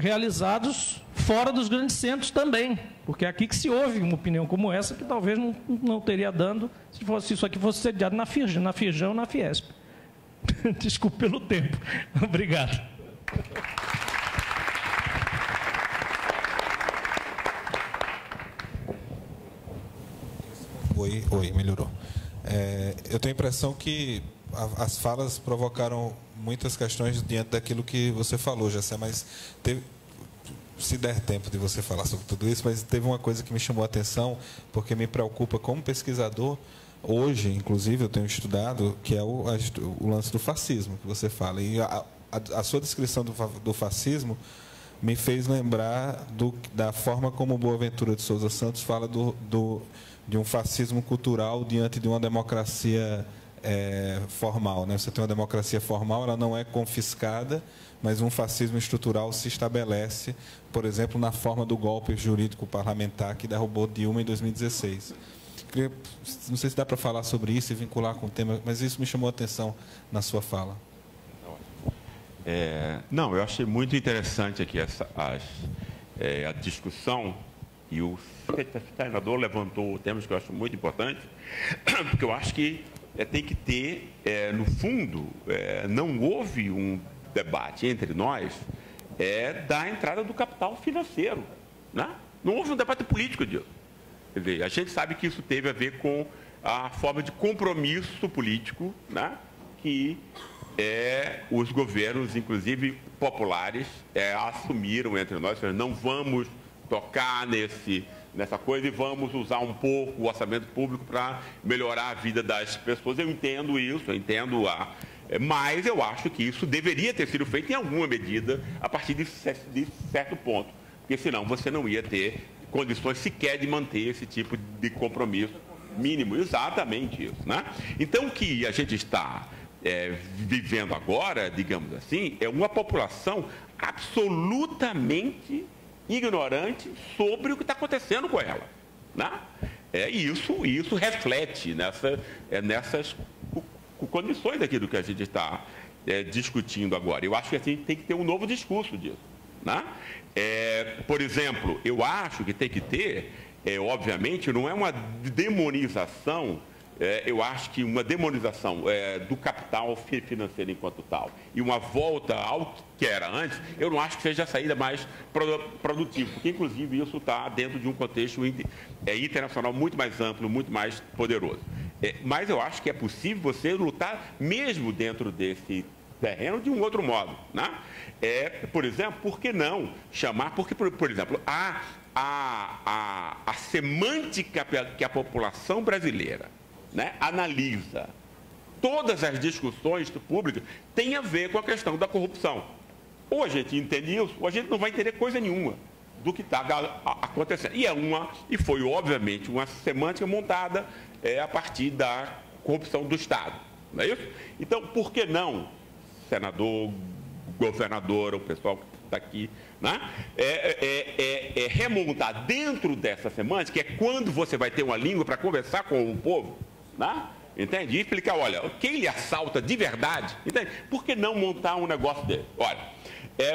realizados fora dos grandes centros também, porque é aqui que se ouve uma opinião como essa, que talvez não teria dando se isso aqui fosse sediado na Firjan ou na Fiesp. Desculpe pelo tempo. Obrigado. Oi, melhorou. Eu tenho a impressão que as falas provocaram muitas questões diante daquilo que você falou, Jessé, mas se der tempo de você falar sobre tudo isso, mas teve uma coisa que me chamou a atenção, porque me preocupa como pesquisador. Hoje, inclusive, eu tenho estudado, que é o lance do fascismo, que você fala. E a sua descrição do fascismo me fez lembrar da forma como Boaventura de Souza Santos fala de um fascismo cultural diante de uma democracia formal, né? Você tem uma democracia formal, ela não é confiscada, mas um fascismo estrutural se estabelece, por exemplo, na forma do golpe jurídico parlamentar que derrubou Dilma em 2016. Não sei se dá para falar sobre isso e vincular com o tema, mas isso me chamou a atenção na sua fala. Não, eu achei muito interessante aqui a discussão, e o senador levantou temas que eu acho muito importantes, porque eu acho que tem que ter, no fundo, não houve um debate entre nós da entrada do capital financeiro. Né? Não houve um debate político disso. Quer dizer, a gente sabe que isso teve a ver com a forma de compromisso político, né? Que os governos, inclusive populares, assumiram entre nós. Não vamos tocar nessa coisa e vamos usar um pouco o orçamento público para melhorar a vida das pessoas. Eu entendo isso, mas eu acho que isso deveria ter sido feito em alguma medida a partir de certo ponto, porque senão você não ia ter condições sequer de manter esse tipo de compromisso mínimo. Exatamente isso, né? Então, o que a gente está vivendo agora, digamos assim, é uma população absolutamente ignorante sobre o que está acontecendo com ela. Né? Isso reflete nessas condições daquilo que a gente está discutindo agora. Eu acho que a gente tem que ter um novo discurso disso. Né? Por exemplo, eu acho que tem que ter, obviamente, não é uma demonização, eu acho que uma demonização do capital financeiro enquanto tal e uma volta ao que era antes, eu não acho que seja a saída mais produtiva, porque inclusive isso está dentro de um contexto internacional muito mais amplo, muito mais poderoso. Mas eu acho que é possível você lutar mesmo dentro desse terreno de um outro modo. Né? Por exemplo, por que não chamar, porque, por exemplo, a semântica que a população brasileira, né, analisa todas as discussões públicas tem a ver com a questão da corrupção. Ou a gente entende isso, ou a gente não vai entender coisa nenhuma do que está acontecendo. E foi, obviamente, uma semântica montada a partir da corrupção do Estado. Não é isso? Então, por que não, senador, governador, o pessoal que está aqui, né, remontar dentro dessa semântica, que é quando você vai ter uma língua para conversar com o povo, né? Entende? E explicar, olha, quem lhe assalta de verdade, entende? Por que não montar um negócio dele? Olha,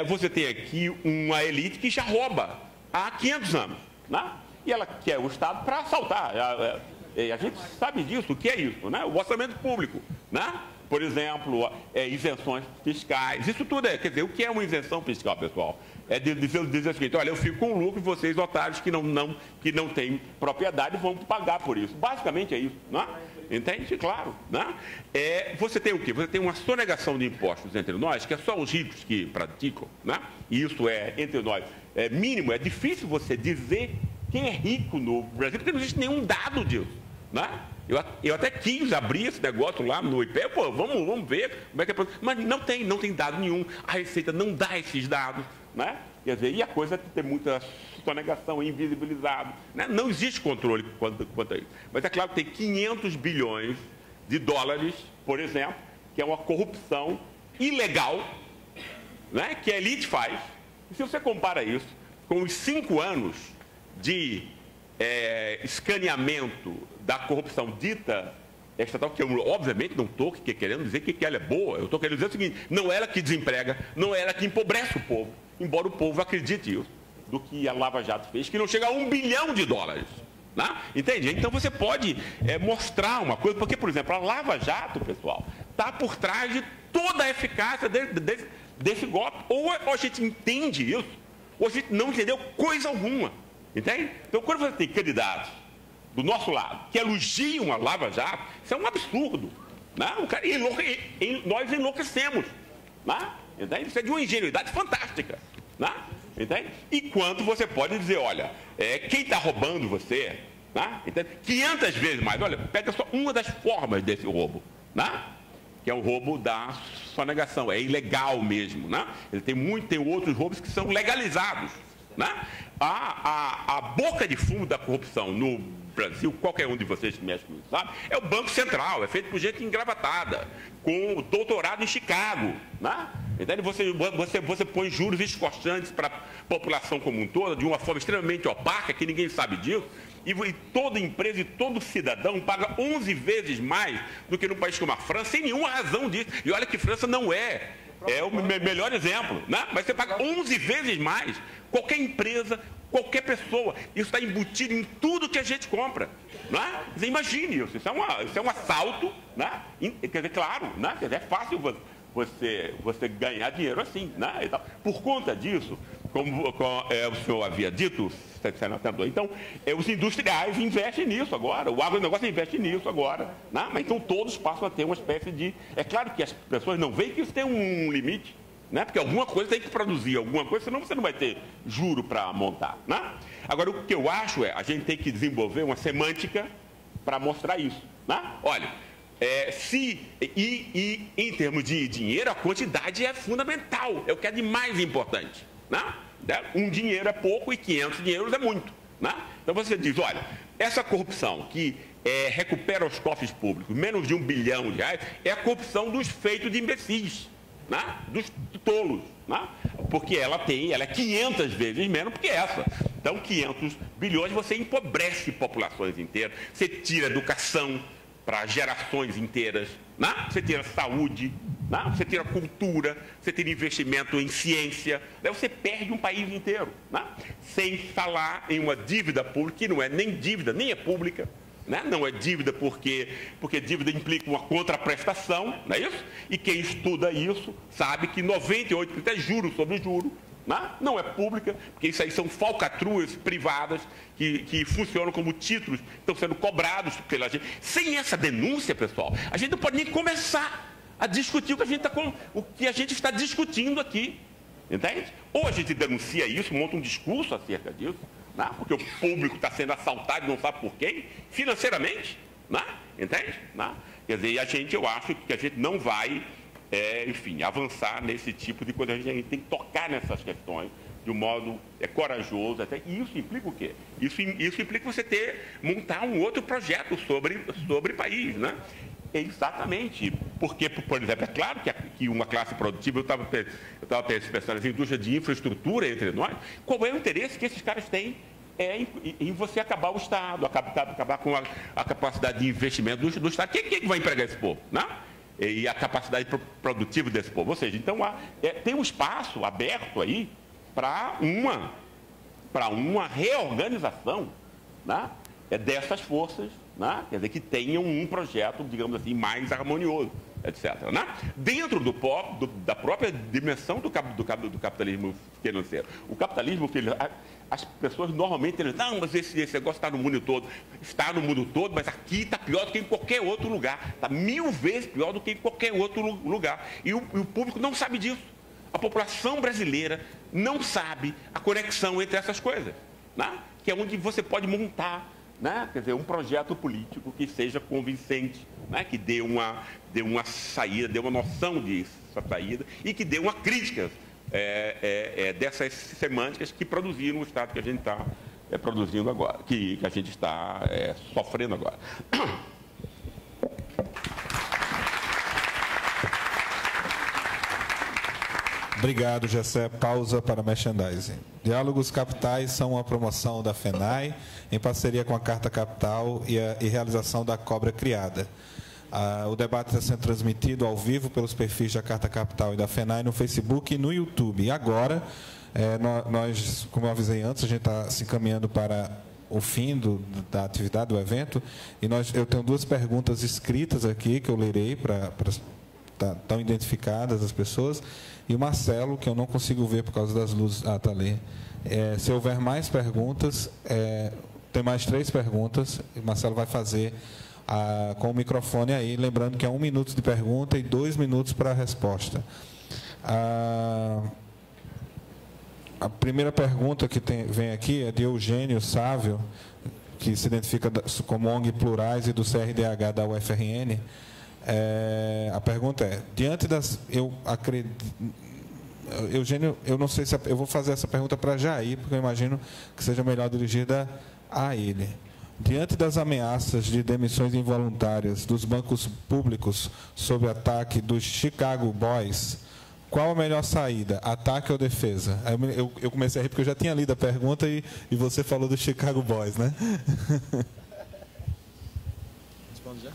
você tem aqui uma elite que já rouba há 500 anos, né? E ela quer o Estado para assaltar. A gente sabe disso, o que é isso, né? O orçamento público, né? Por exemplo, isenções fiscais, isso tudo quer dizer, o que é uma isenção fiscal, pessoal? É dizer o seguinte, olha, eu fico com lucro e vocês, otários, que não têm propriedade, vão pagar por isso. Basicamente é isso, não é? Entende? Claro. Né? Você tem o quê? Você tem uma sonegação de impostos entre nós, que é só os ricos que praticam, né? E isso entre nós, mínimo, é difícil você dizer quem é rico no Brasil, porque não existe nenhum dado disso, né? Eu até quis abrir esse negócio lá no IPE, pô, vamos ver como é que é. Mas não tem dado nenhum. A Receita não dá esses dados, né? Quer dizer, e a coisa tem muita sonegação, invisibilizado, né? Não existe controle quanto a isso. Mas é claro que tem 500 bilhões de dólares, por exemplo, que é uma corrupção ilegal, né? Que a elite faz. E se você compara isso com os 5 anos de escaneamento da corrupção dita estatal, que eu obviamente não estou querendo dizer que ela é boa, eu estou querendo dizer o seguinte, não é ela que desemprega, não é ela que empobrece o povo, embora o povo acredite isso, do que a Lava Jato fez, que não chega a $1 bilhão. Né? Entende? Então você pode mostrar uma coisa, porque, por exemplo, a Lava Jato, pessoal, está por trás de toda a eficácia desse golpe. Ou a gente entende isso, ou a gente não entendeu coisa alguma. Entende? Então, quando você tem candidatos do nosso lado que elogiam a Lava Jato, isso é um absurdo. Né? Nós enlouquecemos. Né? Entende? Isso é de uma ingenuidade fantástica. Né? Entende? Enquanto você pode dizer, olha, quem está roubando você, né? Entende? 500 vezes mais. Olha, pega só uma das formas desse roubo, né? Que é o roubo da sonegação. É ilegal mesmo. Né? Ele tem outros roubos que são legalizados. Né? A boca de fumo da corrupção no Brasil, qualquer um de vocês que mexe com isso sabe, é o Banco Central, é feito por gente engravatada, com doutorado em Chicago. Né? Entende? Você põe juros escorchantes para a população como um todo, de uma forma extremamente opaca, que ninguém sabe disso, e toda empresa e todo cidadão paga 11 vezes mais do que num país como a França, sem nenhuma razão disso. E olha que França não é o melhor exemplo, né? Mas você paga 11 vezes mais. Qualquer empresa, qualquer pessoa, isso está embutido em tudo que a gente compra. Né? Você imagine isso, isso é um assalto, né? Quer dizer, claro, né? Quer dizer, é fácil você ganhar dinheiro assim. Né? Então, por conta disso, como o senhor havia dito, senador, então, os industriais investem nisso agora, o agronegócio investe nisso agora. Né? Mas então todos passam a ter uma espécie de... É claro que as pessoas não veem que isso tem um limite. Né? Porque alguma coisa tem que produzir, alguma coisa, senão você não vai ter juro para montar. Né? Agora, o que eu acho a gente tem que desenvolver uma semântica para mostrar isso. Né? Olha, em termos de dinheiro, a quantidade é fundamental, é o que é de mais importante. Né? Um dinheiro é pouco e 500 dinheiros é muito. Né? Então você diz, olha, essa corrupção que recupera os cofres públicos menos de R$1 bilhão, é a corrupção dos feitos de imbecis. Né? Dos tolos, né? Porque ela é 500 vezes menos que essa. Então, 500 bilhões você empobrece populações inteiras, você tira educação para gerações inteiras, né? Você tira saúde, né? Você tira cultura, você tira investimento em ciência, daí você perde um país inteiro, né? Sem falar em uma dívida pública, que não é nem dívida, nem é pública, né? Não é dívida porque dívida implica uma contraprestação, não é isso? E quem estuda isso sabe que 98% é juros sobre juros, né? Não é pública, porque isso aí são falcatruas privadas que funcionam como títulos, estão sendo cobrados pela gente. Sem essa denúncia, pessoal, a gente não pode nem começar a discutir o que a gente está discutindo aqui, entende? Ou a gente denuncia isso, monta um discurso acerca disso, né? Porque o público está sendo assaltado, não sabe por quem, financeiramente, né? Entende? Né? Quer dizer, eu acho que a gente não vai, enfim, avançar nesse tipo de coisa. A gente tem que tocar nessas questões de um modo corajoso. Até. E isso implica o quê? Isso implica você montar um outro projeto sobre país, né? Exatamente, porque, por exemplo, é claro que uma classe produtiva, eu estava pensando assim, indústria de infraestrutura entre nós, qual é o interesse que esses caras têm em você acabar o Estado, acabar com a capacidade de investimento do Estado? Quem vai empregar esse povo, né? E a capacidade produtiva desse povo? Ou seja, então tem um espaço aberto aí para uma reorganização, né? Dessas forças, né? Quer dizer, que tenham um projeto, digamos assim, mais harmonioso, etc. Né? Dentro da própria dimensão do capitalismo financeiro. O capitalismo financeiro, as pessoas normalmente dizem, não, mas esse negócio está no mundo todo. Está no mundo todo, mas aqui está pior do que em qualquer outro lugar. Está 1000 vezes pior do que em qualquer outro lugar. E o público não sabe disso. A população brasileira não sabe a conexão entre essas coisas, né? Que é onde você pode montar, né? Quer dizer, um projeto político que seja convincente, né? Que dê uma saída, dê uma noção de saída e que dê uma crítica dessas semânticas que produziram o Estado que a gente está produzindo agora, que a gente está sofrendo agora. Obrigado, Gessé. Pausa para merchandising. Diálogos Capitais são uma promoção da FENAI, em parceria com a Carta Capital e realização da Cobra Criada. O debate está sendo transmitido ao vivo pelos perfis da Carta Capital e da FENAI no Facebook e no YouTube. E agora, nós, como eu avisei antes, a gente está se encaminhando para o fim da atividade, do evento, e eu tenho 2 perguntas escritas aqui, que eu lerei para estão identificadas as pessoas, e o Marcelo, que eu não consigo ver por causa das luzes. Está ali. Se houver mais perguntas, tem mais 3 perguntas, o Marcelo vai fazer com o microfone aí, lembrando que é 1 minuto de pergunta e 2 minutos para a resposta. A primeira pergunta que vem aqui é de Eugênio Sávio, que se identifica como ONG Plurais e do CRDH da UFRN. A pergunta é, diante das... Eugênio, eu não sei se... Eu vou fazer essa pergunta para Jair, porque eu imagino que seja melhor dirigida a ele. Diante das ameaças de demissões involuntárias dos bancos públicos sob ataque dos Chicago Boys, qual a melhor saída? Ataque ou defesa? Eu comecei a rir porque eu já tinha lido a pergunta e você falou do Chicago Boys, né? Responde já?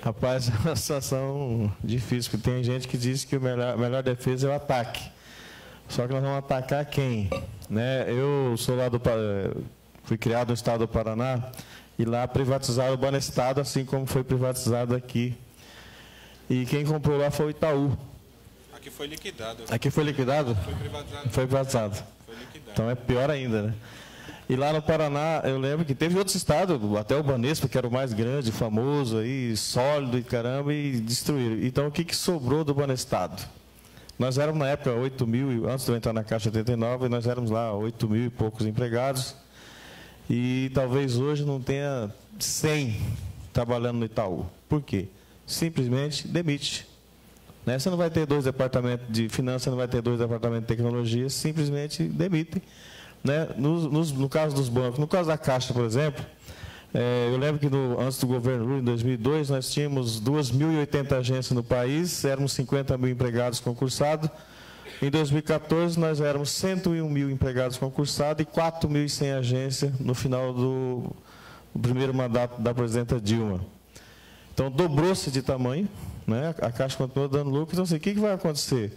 Rapaz, é uma situação difícil, porque tem gente que diz que a melhor defesa é o ataque. Só que nós vamos atacar quem? Né? Eu sou lá fui criado no estado do Paraná, e lá privatizaram o Banestado, assim como foi privatizado aqui. E quem comprou lá foi o Itaú. Aqui foi liquidado. Aqui foi liquidado? Foi privatizado. Foi privatizado. Foi liquidado. Então é pior ainda, né? E lá no Paraná, eu lembro que teve outros estados, até o Banespa, que era o mais grande, famoso, aí, sólido e caramba, e destruíram. Então, o que sobrou do Banestado? Nós éramos, na época, 8 mil, antes de eu entrar na Caixa 89, nós éramos lá 8 mil e poucos empregados. E talvez hoje não tenha 100 trabalhando no Itaú. Por quê? Simplesmente demite. Né? Você não vai ter 2 departamentos de finanças, não vai ter 2 departamentos de tecnologia, simplesmente demitem. Né? No caso dos bancos, no caso da Caixa, por exemplo, eu lembro que antes do governo Lula, em 2002, nós tínhamos 2.080 agências no país, éramos 50 mil empregados concursados. Em 2014, nós éramos 101 mil empregados concursados e 4.100 agências no final do primeiro mandato da presidenta Dilma. Então, dobrou-se de tamanho, né? A Caixa continua dando lucro. Então, assim, o que vai acontecer?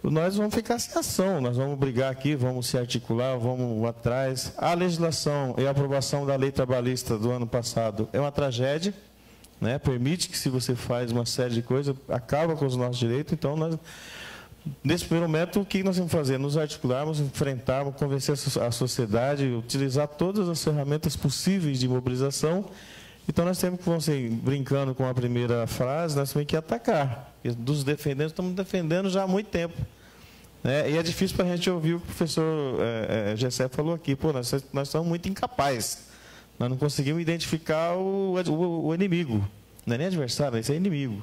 Nós vamos ficar sem ação, nós vamos brigar aqui, vamos se articular, vamos atrás. A legislação e a aprovação da lei trabalhista do ano passado é uma tragédia, né? Permite que, se você faz uma série de coisas, acaba com os nossos direitos. Então, nesse primeiro momento, o que nós vamos fazer? Nos articularmos, enfrentarmos, convencer a sociedade, utilizar todas as ferramentas possíveis de mobilização. Então, nós temos que, assim, brincando com a primeira frase, nós temos que atacar. Dos defendendo, estamos defendendo já há muito tempo. Né? E é difícil para a gente ouvir o que o professor Gessé falou aqui. Pô, nós somos muito incapazes. Nós não conseguimos identificar o inimigo. Não é nem adversário, isso é inimigo.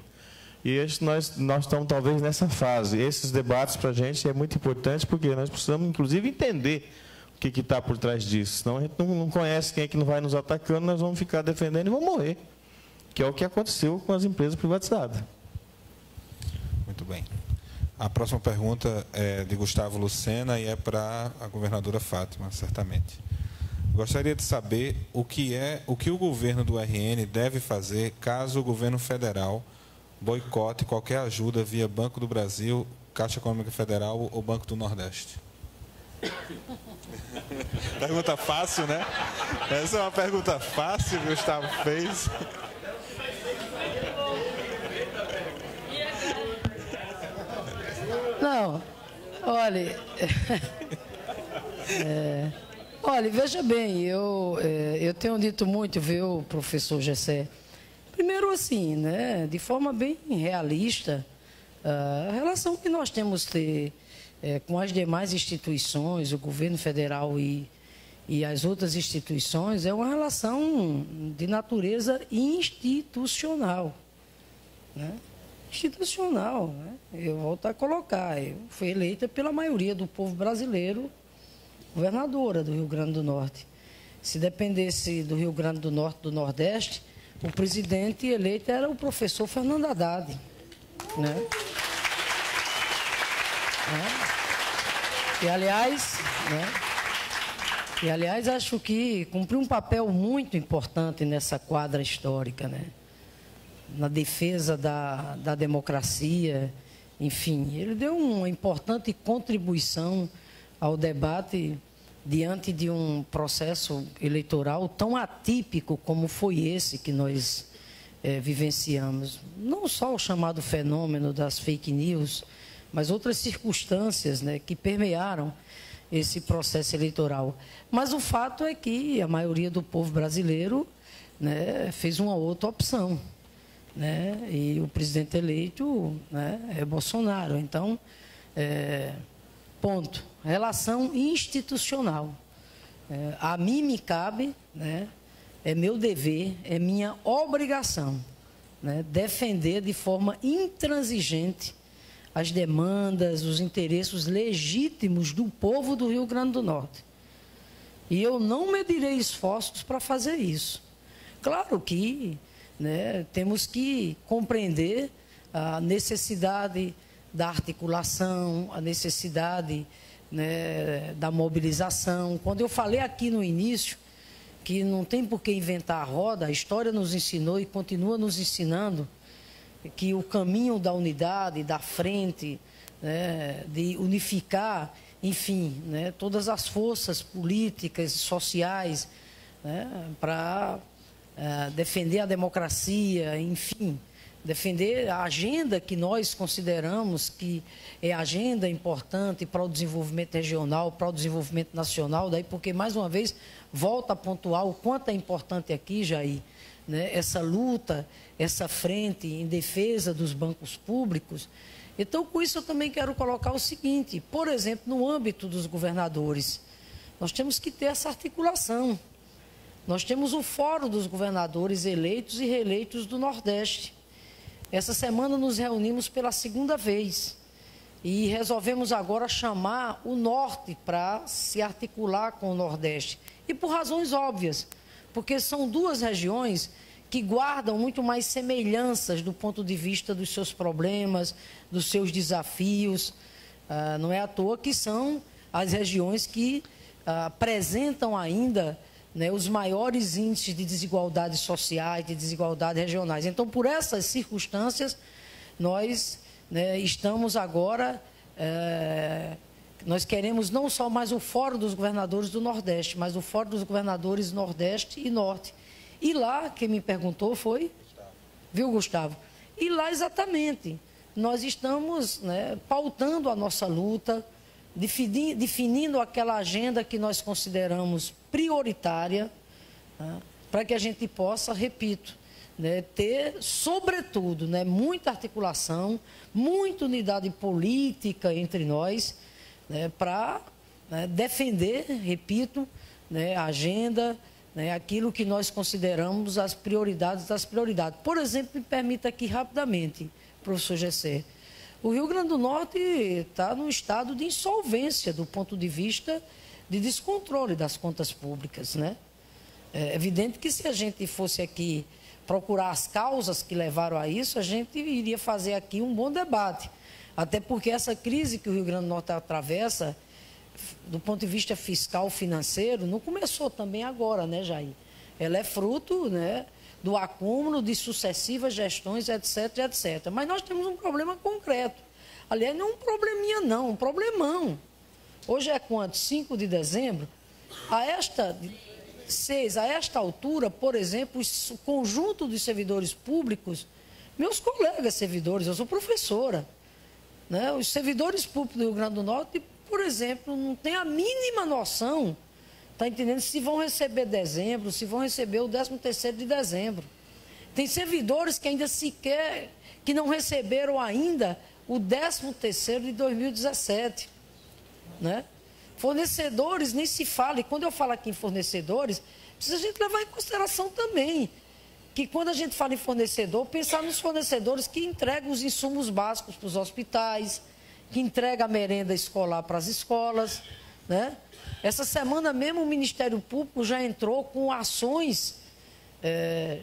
E nós estamos, talvez, nessa fase. Esses debates, para a gente, é muito importante, porque nós precisamos, inclusive, entender o que está por trás disso. Senão a gente não conhece quem é que não vai nos atacando, nós vamos ficar defendendo e vamos morrer. Que é o que aconteceu com as empresas privatizadas. Muito bem. A próxima pergunta é de Gustavo Lucena e é para a governadora Fátima, certamente. Gostaria de saber o que o governo do RN deve fazer caso o governo federal boicote qualquer ajuda via Banco do Brasil, Caixa Econômica Federal ou Banco do Nordeste. Pergunta fácil, né? Essa é uma pergunta fácil que o Gustavo fez. Não, olha, olha, veja bem, eu tenho dito muito, viu, professor Gessé? Primeiro, assim, né, de forma bem realista, a relação que nós temos que ter com as demais instituições, o governo federal e as outras instituições, é uma relação de natureza institucional, né? Institucional, né? Eu volto a colocar, eu fui eleita pela maioria do povo brasileiro governadora do Rio Grande do Norte. Se dependesse do Rio Grande do Norte, do Nordeste, o presidente eleito era o professor Fernando Haddad, né? E aliás, acho que cumpriu um papel muito importante nessa quadra histórica, né? Na defesa da democracia, enfim, ele deu uma importante contribuição ao debate diante de um processo eleitoral tão atípico como foi esse que nós vivenciamos. Não só o chamado fenômeno das fake news, mas outras circunstâncias, né, que permearam esse processo eleitoral. Mas o fato é que a maioria do povo brasileiro, né, fez uma outra opção, né, e o presidente eleito, né, é Bolsonaro. Então, ponto. Relação institucional. A mim me cabe, né, é meu dever, é minha obrigação, né, defender de forma intransigente as demandas, os interesses legítimos do povo do Rio Grande do Norte. E eu não medirei esforços para fazer isso. Claro que, né, temos que compreender a necessidade da articulação, a necessidade, né, da mobilização. Quando eu falei aqui no início que não tem por que inventar a roda, a história nos ensinou e continua nos ensinando que o caminho da unidade, da frente, né, de unificar, enfim, né, todas as forças políticas e sociais, né, para defender a democracia, enfim, defender a agenda que nós consideramos que é agenda importante para o desenvolvimento regional, para o desenvolvimento nacional, daí porque, mais uma vez, volta a pontuar o quanto é importante aqui, Jair, né, essa luta, essa frente em defesa dos bancos públicos. Então, com isso, eu também quero colocar o seguinte, por exemplo, no âmbito dos governadores, nós temos que ter essa articulação. Nós temos o Fórum dos Governadores eleitos e reeleitos do Nordeste. Essa semana nos reunimos pela segunda vez e resolvemos agora chamar o Norte para se articular com o Nordeste. E por razões óbvias, porque são duas regiões que guardam muito mais semelhanças do ponto de vista dos seus problemas, dos seus desafios. Não é à toa que são as regiões que apresentam ainda né, os maiores índices de desigualdades sociais, de desigualdades regionais. Então, por essas circunstâncias, nós, né, estamos agora, nós queremos não só mais o Fórum dos Governadores do Nordeste, mas o Fórum dos Governadores Nordeste e Norte. E lá, quem me perguntou foi, viu, Gustavo? E lá, exatamente, nós estamos, né, pautando a nossa luta, definindo aquela agenda que nós consideramos prioritária, né, para que a gente possa, repito, né, ter, sobretudo, né, muita articulação, muita unidade política entre nós, né, para, né, defender, repito, né, a agenda, né, aquilo que nós consideramos as prioridades das prioridades. Por exemplo, me permita aqui rapidamente, professor Gessé, o Rio Grande do Norte está num estado de insolvência do ponto de vista de descontrole das contas públicas, né? É evidente que se a gente fosse aqui procurar as causas que levaram a isso, a gente iria fazer aqui um bom debate. Até porque essa crise que o Rio Grande do Norte atravessa, do ponto de vista fiscal, financeiro, não começou também agora, né, Jair? Ela é fruto, né, do acúmulo de sucessivas gestões, etc, etc. Mas nós temos um problema concreto. Aliás, não é um probleminha, não, um problemão. Hoje é quanto? 5 de dezembro? A esta altura, por exemplo, o conjunto dos servidores públicos, meus colegas servidores, eu sou professora, né? Os servidores públicos do Rio Grande do Norte, por exemplo, não têm a mínima noção, está entendendo, se vão receber dezembro, se vão receber o 13º de dezembro. Tem servidores que ainda sequer, que não receberam ainda o 13º de 2017, né? Fornecedores, nem se fala, e quando eu falo aqui em fornecedores, precisa a gente levar em consideração também, que quando a gente fala em fornecedor, pensar nos fornecedores que entregam os insumos básicos para os hospitais, que entregam a merenda escolar para as escolas, né? Essa semana mesmo o Ministério Público já entrou com ações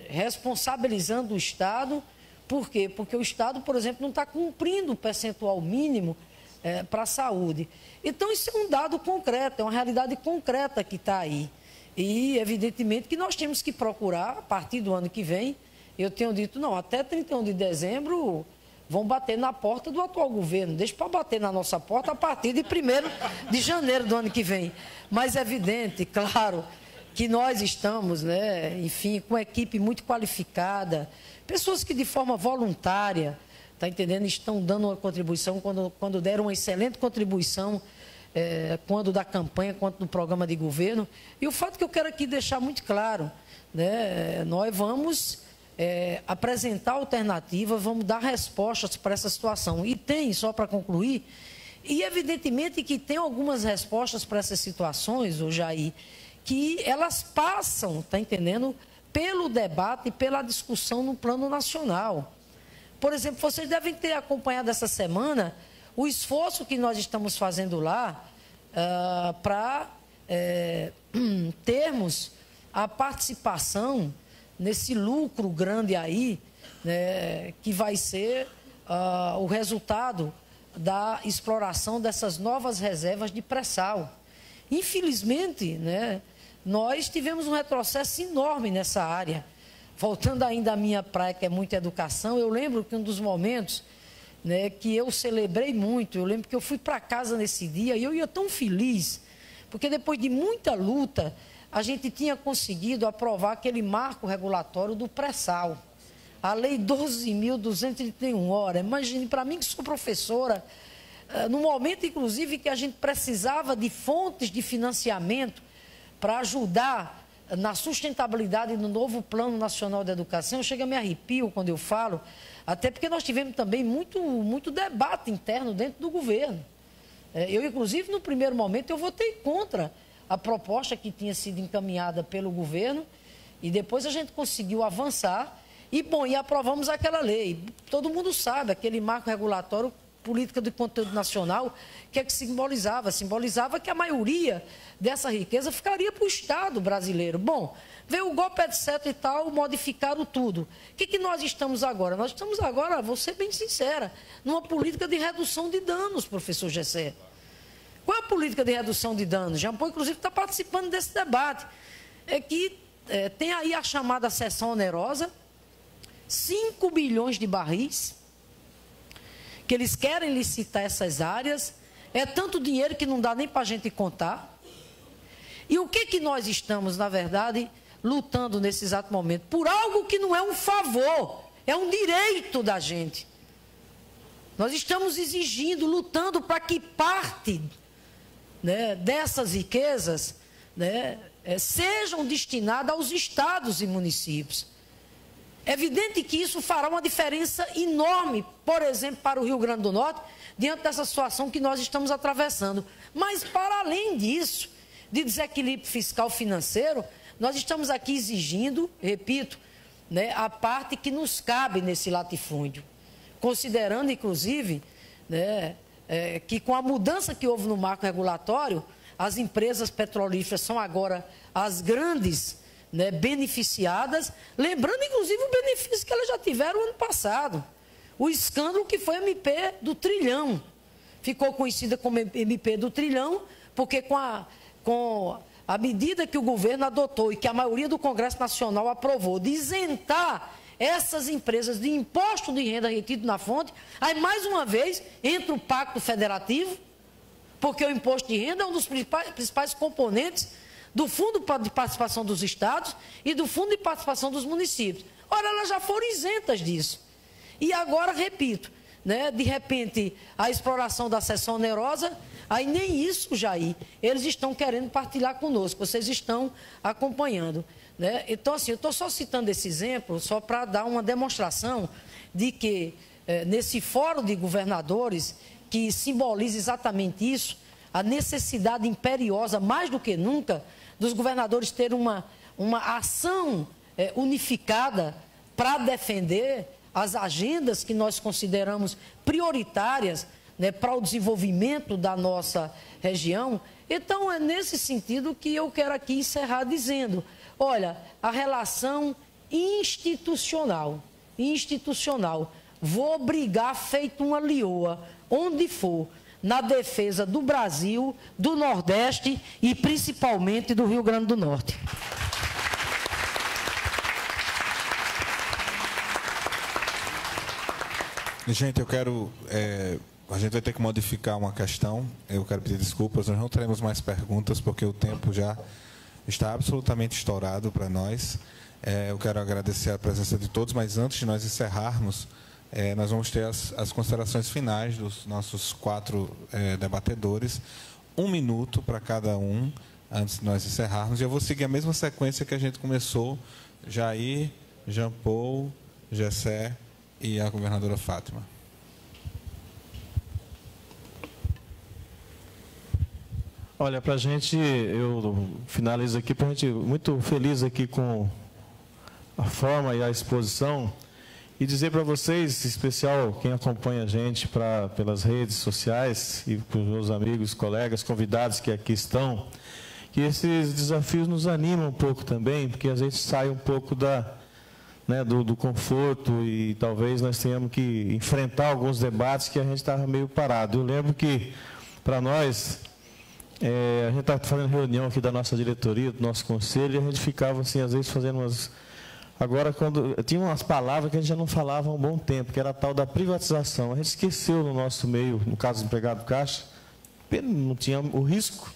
responsabilizando o Estado. Por quê? Porque o Estado, por exemplo, não está cumprindo o percentual mínimo para a saúde. Então, isso é um dado concreto, é uma realidade concreta que está aí. E, evidentemente, que nós temos que procurar, a partir do ano que vem, eu tenho dito, não, até 31 de dezembro vão bater na porta do atual governo. Deixa para bater na nossa porta a partir de 1º de janeiro do ano que vem. Mas é evidente, claro, que nós estamos, né, enfim, com uma equipe muito qualificada, pessoas que de forma voluntária, está entendendo, estão dando uma contribuição, quando deram uma excelente contribuição, quando da campanha, quanto do programa de governo. E o fato que eu quero aqui deixar muito claro, né, nós vamos apresentar alternativas, vamos dar respostas para essa situação. E tem, só para concluir, e evidentemente que tem algumas respostas para essas situações, ô Jair, que elas passam, está entendendo, pelo debate e pela discussão no plano nacional. Por exemplo, vocês devem ter acompanhado essa semana o esforço que nós estamos fazendo lá para termos a participação nesse lucro grande aí, né, que vai ser o resultado da exploração dessas novas reservas de pré-sal. Infelizmente, né, nós tivemos um retrocesso enorme nessa área. Voltando ainda à minha praia, que é muita educação, eu lembro que um dos momentos, né, que eu celebrei muito, eu lembro que eu fui para casa nesse dia e eu ia tão feliz, porque depois de muita luta, a gente tinha conseguido aprovar aquele marco regulatório do pré-sal. A Lei 12.231 horas. Imagine, para mim que sou professora, no momento, inclusive, que a gente precisava de fontes de financiamento para ajudar na sustentabilidade do novo Plano Nacional de Educação, eu chego a me arrepio quando eu falo, até porque nós tivemos também muito debate interno dentro do governo. Eu, inclusive, no primeiro momento, eu votei contra a proposta que tinha sido encaminhada pelo governo e depois a gente conseguiu avançar e aprovamos aquela lei. Todo mundo sabe, aquele marco regulatório, política de conteúdo nacional, que é que simbolizava? Simbolizava que a maioria dessa riqueza ficaria para o Estado brasileiro. Bom, veio o golpe, etc. e tal, modificaram tudo. O que nós estamos agora? Nós estamos agora, vou ser bem sincera, numa política de redução de danos, professor Gessé. Qual é a política de redução de danos? Jean Paul, inclusive, está participando desse debate. é que tem aí a chamada cessão onerosa, 5 bilhões de barris, que eles querem licitar essas áreas, é tanto dinheiro que não dá nem para a gente contar. E o que nós estamos, na verdade, lutando nesse exato momento? Por algo que não é um favor, é um direito da gente. Nós estamos exigindo, lutando para que parte, né, dessas riquezas, né, sejam destinadas aos estados e municípios. É evidente que isso fará uma diferença enorme, por exemplo, para o Rio Grande do Norte, diante dessa situação que nós estamos atravessando. Mas, para além disso, de desequilíbrio fiscal financeiro, nós estamos aqui exigindo, repito, né, a parte que nos cabe nesse latifúndio, considerando, inclusive, né, que com a mudança que houve no marco regulatório, as empresas petrolíferas são agora as grandes, né, beneficiadas, lembrando, inclusive, o benefício que elas já tiveram ano passado. O escândalo que foi a MP do Trilhão. Ficou conhecida como MP do Trilhão, porque com a medida que o governo adotou e que a maioria do Congresso Nacional aprovou, de isentar essas empresas de imposto de renda retido na fonte, aí, mais uma vez, entra o Pacto Federativo, porque o imposto de renda é um dos principais componentes do Fundo de Participação dos Estados e do Fundo de Participação dos Municípios. Ora, elas já foram isentas disso. E agora, repito, né, de repente, a exploração da cessão onerosa, aí nem isso, Jair, eles estão querendo partilhar conosco, vocês estão acompanhando. Né? Então, assim, eu estou só citando esse exemplo, só para dar uma demonstração de que, nesse fórum de governadores, que simboliza exatamente isso, a necessidade imperiosa, mais do que nunca, dos governadores terem uma ação unificada para defender as agendas que nós consideramos prioritárias, né, para o desenvolvimento da nossa região. Então, é nesse sentido que eu quero aqui encerrar dizendo, olha, a relação institucional, vou brigar feito uma leoa, onde for, na defesa do Brasil, do Nordeste e principalmente do Rio Grande do Norte. Gente, eu quero... a gente vai ter que modificar uma questão. Eu quero pedir desculpas, nós não teremos mais perguntas, porque o tempo já está absolutamente estourado para nós. Eu quero agradecer a presença de todos, mas antes de nós encerrarmos, nós vamos ter as considerações finais dos nossos 4 debatedores. 1 minuto para cada um, antes de nós encerrarmos. E eu vou seguir a mesma sequência que a gente começou: Jair, Jean Paul, Gessé e a governadora Fátima. Olha, para a gente, eu finalizo aqui, para a gente, muito feliz aqui com a forma e a exposição, e dizer para vocês, em especial quem acompanha a gente pelas redes sociais e para os meus amigos, colegas, convidados que aqui estão, que esses desafios nos animam um pouco também, porque a gente sai um pouco do conforto e talvez nós tenhamos que enfrentar alguns debates que a gente estava meio parado. Eu lembro que, para nós, a gente estava fazendo reunião aqui da nossa diretoria, do nosso conselho, e a gente ficava, assim, às vezes, fazendo umas... Agora, tinha umas palavras que a gente já não falava há um bom tempo, que era a tal da privatização. A gente esqueceu no nosso meio, no caso do empregado caixa, não tinha o risco,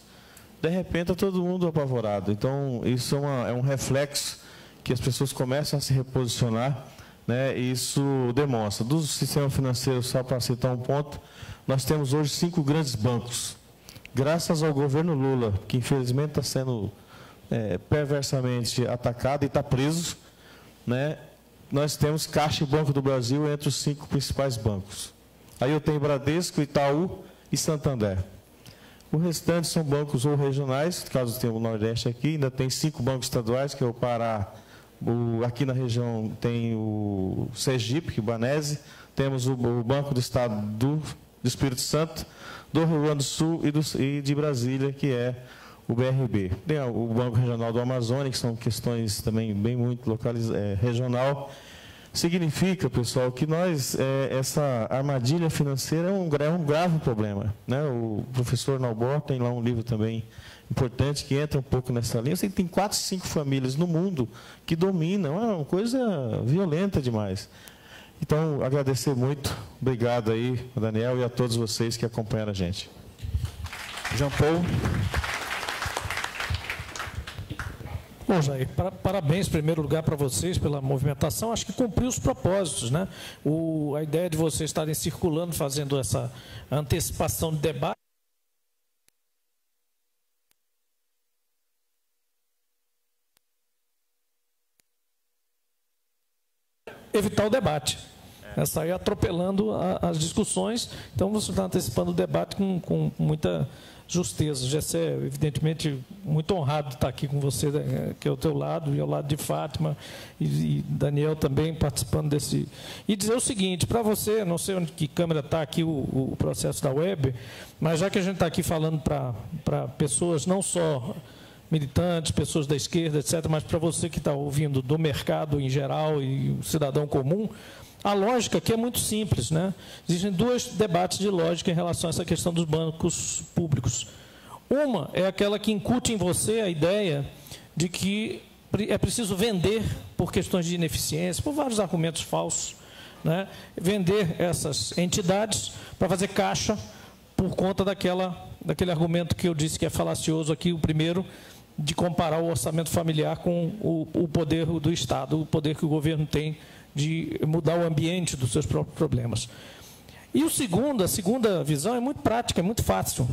de repente está todo mundo apavorado. Então, isso é um reflexo que as pessoas começam a se reposicionar, né? E isso demonstra. Do sistema financeiro, só para citar um ponto, nós temos hoje 5 grandes bancos. Graças ao governo Lula, que infelizmente está sendo perversamente atacado e está preso, né? Nós temos Caixa e Banco do Brasil entre os 5 principais bancos. Aí eu tenho Bradesco, Itaú e Santander. O restante são bancos ou regionais, no caso tem o Nordeste aqui, ainda tem 5 bancos estaduais, que é o Pará, aqui na região tem o Sergipe, que é o Banese, temos o Banco do Estado do Espírito Santo, do Rio Grande do Sul e de Brasília, que é o BRB. Tem o Banco Regional do Amazônia, que são questões também bem muito regional. Significa, pessoal, que essa armadilha financeira é um grave problema, né? O professor Naubor tem lá um livro também importante que entra um pouco nessa linha. Você tem 4, 5 famílias no mundo que dominam, é uma coisa violenta demais. Então, agradecer muito. Obrigado aí, Daniel, e a todos vocês que acompanharam a gente. Jean Paul. Bom, Jair, parabéns, em primeiro lugar, para vocês pela movimentação. Acho que cumpriu os propósitos, né? A ideia de vocês estarem circulando, fazendo essa antecipação de debate. Evitar o debate. Sair atropelando as discussões. Então, você está antecipando o debate com muita justeza. Gessé, evidentemente, muito honrado de estar aqui com você, que é ao teu lado, e ao lado de Fátima, e Daniel também participando desse... E dizer o seguinte, para você, não sei onde que câmera está aqui o processo da web, mas já que a gente está aqui falando para pessoas não só militantes, pessoas da esquerda, etc., mas para você que está ouvindo do mercado em geral e o cidadão comum, a lógica aqui é muito simples, né? Existem 2 debates de lógica em relação a essa questão dos bancos públicos. Uma é aquela que incute em você a ideia de que é preciso vender por questões de ineficiência, por vários argumentos falsos, né? Vender essas entidades para fazer caixa por conta daquele argumento que eu disse que é falacioso aqui, o primeiro, de comparar o orçamento familiar com o poder do Estado, o poder que o governo tem de mudar o ambiente dos seus próprios problemas. E a segunda visão é muito prática, é muito fácil.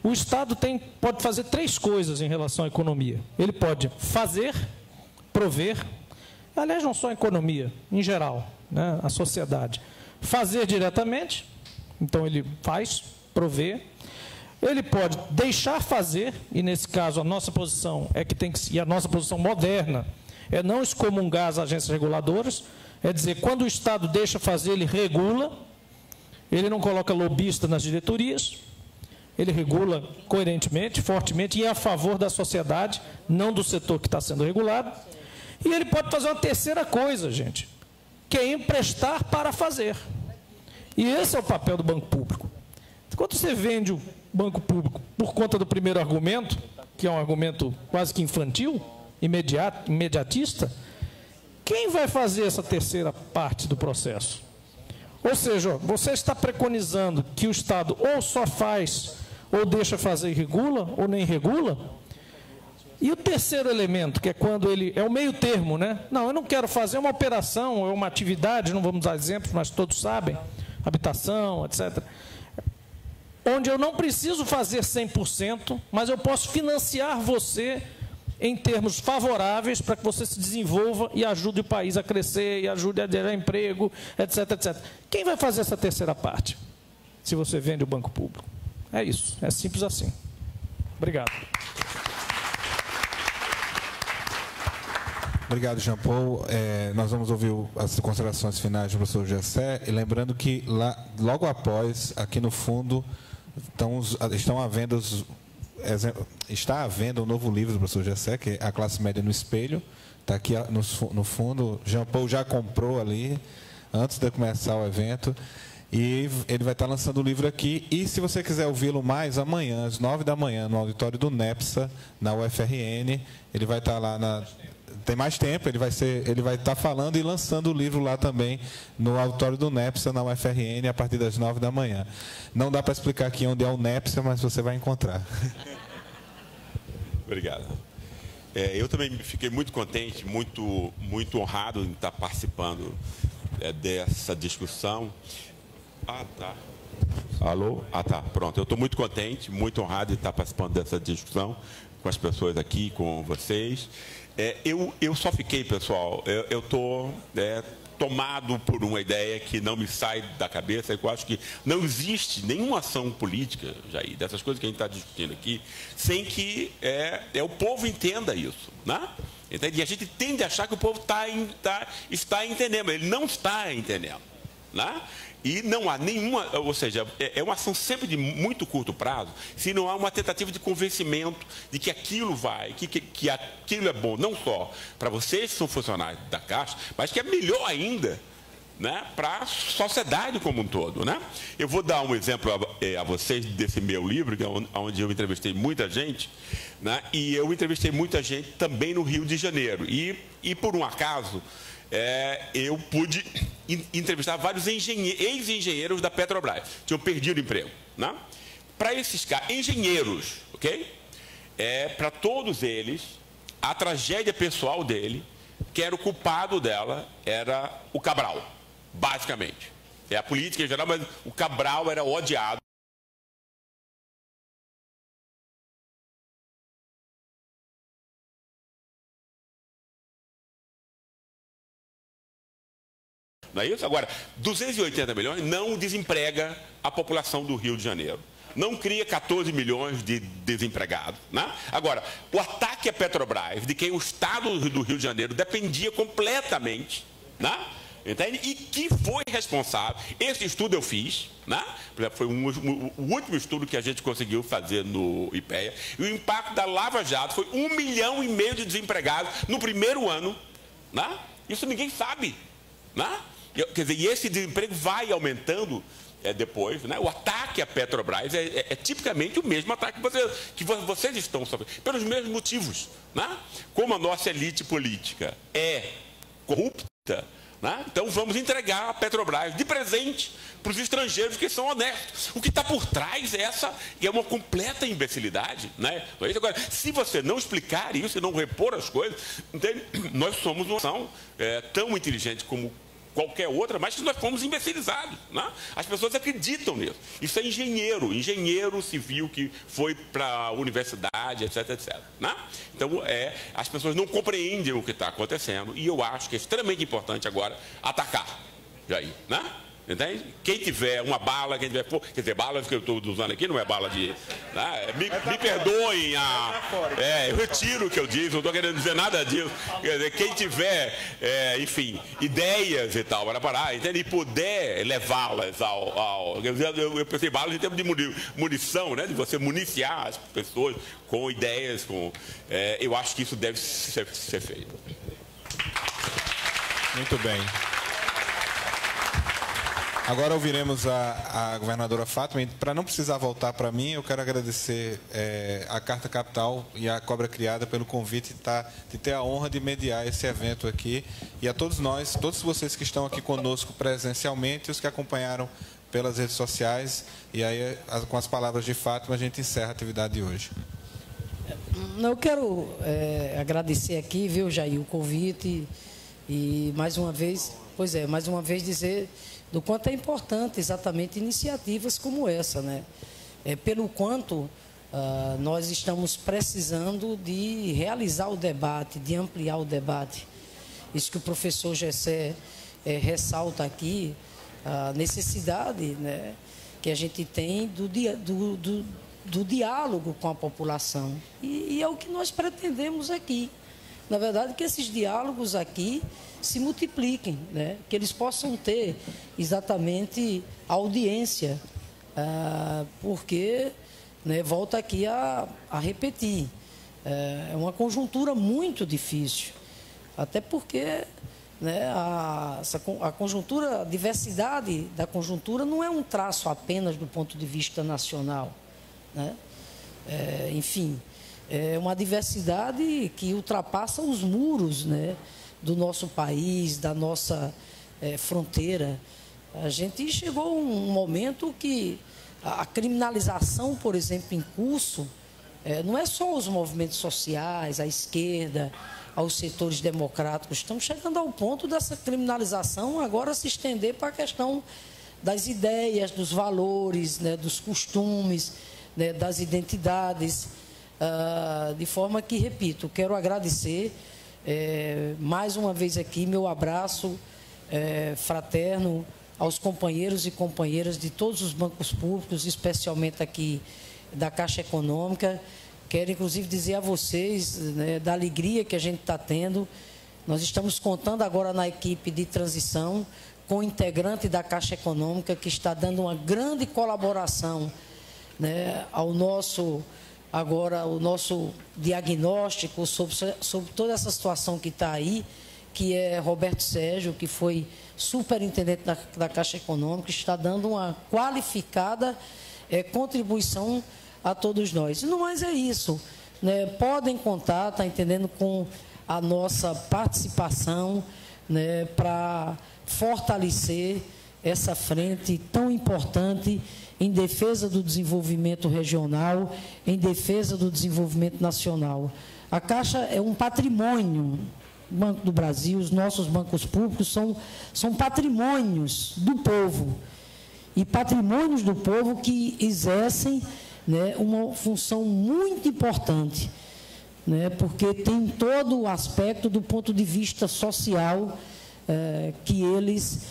O Estado pode fazer 3 coisas em relação à economia. Ele pode fazer, prover, aliás, não só a economia, em geral, né, a sociedade. Fazer diretamente, então ele faz, provê. Ele pode deixar fazer, e nesse caso a nossa posição é que tem que, e a nossa posição moderna é não excomungar as agências reguladoras, é dizer, quando o Estado deixa fazer, ele regula, ele não coloca lobista nas diretorias, ele regula coerentemente, fortemente, e é a favor da sociedade, não do setor que está sendo regulado. E ele pode fazer uma terceira coisa, gente, que é emprestar para fazer. E esse é o papel do banco público. Quando você vende o banco público por conta do primeiro argumento, que é um argumento quase que infantil, imediatista, quem vai fazer essa terceira parte do processo? Ou seja, você está preconizando que o Estado ou só faz, ou deixa fazer e regula, ou nem regula. E o terceiro elemento, que é quando ele... é o meio termo, né? Não, eu não quero fazer uma operação, ou uma atividade, não vamos dar exemplos, mas todos sabem, habitação, etc., onde eu não preciso fazer 100%, mas eu posso financiar você em termos favoráveis para que você se desenvolva e ajude o país a crescer, e ajude a gerar emprego, etc., etc. Quem vai fazer essa terceira parte, se você vende o banco público? É isso, é simples assim. Obrigado. Obrigado, Jean Paul. Nós vamos ouvir as considerações finais do professor Gessé, e lembrando que logo após, aqui no fundo, estão havendo está havendo um novo livro do professor Gessé, que é A Classe Média no Espelho. Está aqui no fundo. Jean Paul já comprou ali, antes de começar o evento. E ele vai estar lançando o livro aqui. E se você quiser ouvi-lo mais, amanhã, às 9 da manhã, no auditório do NEPSA, na UFRN, ele vai estar lá tem mais tempo, ele vai estar falando e lançando o livro lá também, no auditório do NEPSA, na UFRN, a partir das 9 da manhã. Não dá para explicar aqui onde é o NEPSA, mas você vai encontrar. Obrigado. Eu também fiquei muito contente, muito honrado em estar participando dessa discussão. Tá. Alô? Tá, pronto. Eu estou muito contente, muito honrado em estar participando dessa discussão com as pessoas aqui, com vocês. Eu só fiquei, pessoal, eu estou tomado por uma ideia que não me sai da cabeça, que eu acho que não existe nenhuma ação política, Jair, dessas coisas que a gente está discutindo aqui, sem que o povo entenda isso, né? E a gente tende a achar que o povo está entendendo, ele não está entendendo, né? E não há nenhuma, ou seja, é uma ação sempre de muito curto prazo, se não há uma tentativa de convencimento de que aquilo vai, que aquilo é bom, não só para vocês que são funcionários da Caixa, mas que é melhor ainda né, para a sociedade como um todo, né? Eu vou dar um exemplo a vocês desse meu livro, que é onde eu entrevistei muita gente, né? E eu entrevistei muita gente também no Rio de Janeiro. E por um acaso, eu pude entrevistar vários ex-engenheiros da Petrobras, tinham perdido o emprego, né? Para esses caras, engenheiros, ok? Para todos eles, a tragédia pessoal dele, que era o culpado dela, era o Cabral. Basicamente. É a política em geral, mas o Cabral era odiado. Não é isso? Agora, 280 milhões não desemprega a população do Rio de Janeiro. Não cria 14 milhões de desempregados. Né? Agora, o ataque à Petrobras, de quem o Estado do Rio de Janeiro dependia completamente, né? Entende? E que foi responsável. Esse estudo eu fiz, né? Foi o último estudo que a gente conseguiu fazer no IPEA. E o impacto da Lava Jato foi 1,5 milhão de desempregados no primeiro ano. Né? Isso ninguém sabe. Né? Quer dizer, e esse desemprego vai aumentando depois. Né? O ataque à Petrobras é tipicamente o mesmo ataque que vocês estão sofrendo, pelos mesmos motivos. Né? Como a nossa elite política é corrupta, né? Então vamos entregar a Petrobras de presente para os estrangeiros que são honestos. O que está por trás é uma completa imbecilidade. Né? Agora, se você não explicar isso e não repor as coisas, entende? Nós somos uma nação tão inteligente como qualquer outra, mas que nós fomos imbecilizados. Né? As pessoas acreditam nisso. Isso é engenheiro civil que foi para a universidade, etc, etc. Né? Então, as pessoas não compreendem o que está acontecendo e eu acho que é extremamente importante agora atacar. Jair, né? Entende? Quem tiver uma bala, quem tiver... Quer dizer, balas que eu estou usando aqui não é bala de... Né? Me perdoem, eu retiro o que eu disse, não estou querendo dizer nada disso. Quer dizer, quem tiver, enfim, ideias e tal, para parar, entende? E puder levá-las ao... Eu pensei balas em termos de munição, né? De você municiar as pessoas com ideias, eu acho que isso deve ser feito. Muito bem. Agora ouviremos a governadora Fátima. Para não precisar voltar para mim, eu quero agradecer a Carta Capital e a Cobra Criada pelo convite de ter a honra de mediar esse evento aqui. E a todos nós, todos vocês que estão aqui conosco presencialmente e os que acompanharam pelas redes sociais. E aí, com as palavras de Fátima, a gente encerra a atividade de hoje. Eu quero agradecer aqui, viu, Jair, o convite e mais uma vez dizer do quanto é importante exatamente iniciativas como essa, né? Pelo quanto nós estamos precisando de realizar o debate, de ampliar o debate. Isso que o professor Gessé ressalta aqui, a necessidade, né, que a gente tem do diálogo com a população. E é o que nós pretendemos aqui. Na verdade, que esses diálogos aqui se multipliquem, né? Que eles possam ter exatamente audiência, porque, né, volta aqui a repetir, é uma conjuntura muito difícil, até porque, né, a conjuntura, a diversidade da conjuntura não é um traço apenas do ponto de vista nacional, né? Enfim, é uma diversidade que ultrapassa os muros, né, do nosso país, da nossa fronteira. A gente chegou a um momento que a criminalização, por exemplo, em curso, não é só os movimentos sociais, a esquerda, aos setores democráticos. Estamos chegando ao ponto dessa criminalização agora se estender para a questão das ideias, dos valores, né, dos costumes, né, das identidades, de forma que, repito, quero agradecer mais uma vez aqui meu abraço fraterno aos companheiros e companheiras de todos os bancos públicos, especialmente aqui da Caixa Econômica. Quero, inclusive, dizer a vocês, né, da alegria que a gente está tendo. Nós estamos contando agora na equipe de transição com o integrante da Caixa Econômica que está dando uma grande colaboração, né, ao nosso... Agora, o nosso diagnóstico sobre toda essa situação que está aí, que é Roberto Sérgio, que foi superintendente da Caixa Econômica, está dando uma qualificada contribuição a todos nós. No mais é isso, né? Podem contar, tá entendendo, com a nossa participação, né, para fortalecer essa frente tão importante em defesa do desenvolvimento regional, em defesa do desenvolvimento nacional. A Caixa é um patrimônio. O Banco do Brasil, os nossos bancos públicos são patrimônios do povo. E patrimônios do povo que exercem, né, uma função muito importante, né, porque tem todo o aspecto do ponto de vista social, que eles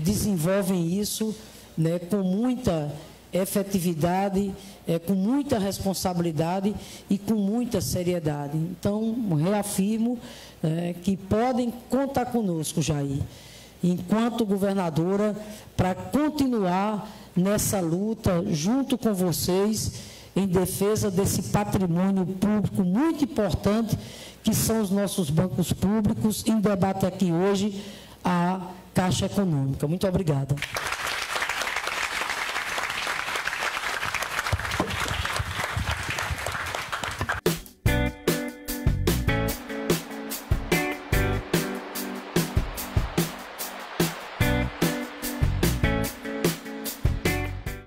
desenvolvem isso, né, com muita efetividade, com muita responsabilidade e com muita seriedade. Então, reafirmo que podem contar conosco, Jair, enquanto governadora, para continuar nessa luta junto com vocês em defesa desse patrimônio público muito importante que são os nossos bancos públicos, em debate aqui hoje, a Caixa Econômica. Muito obrigada.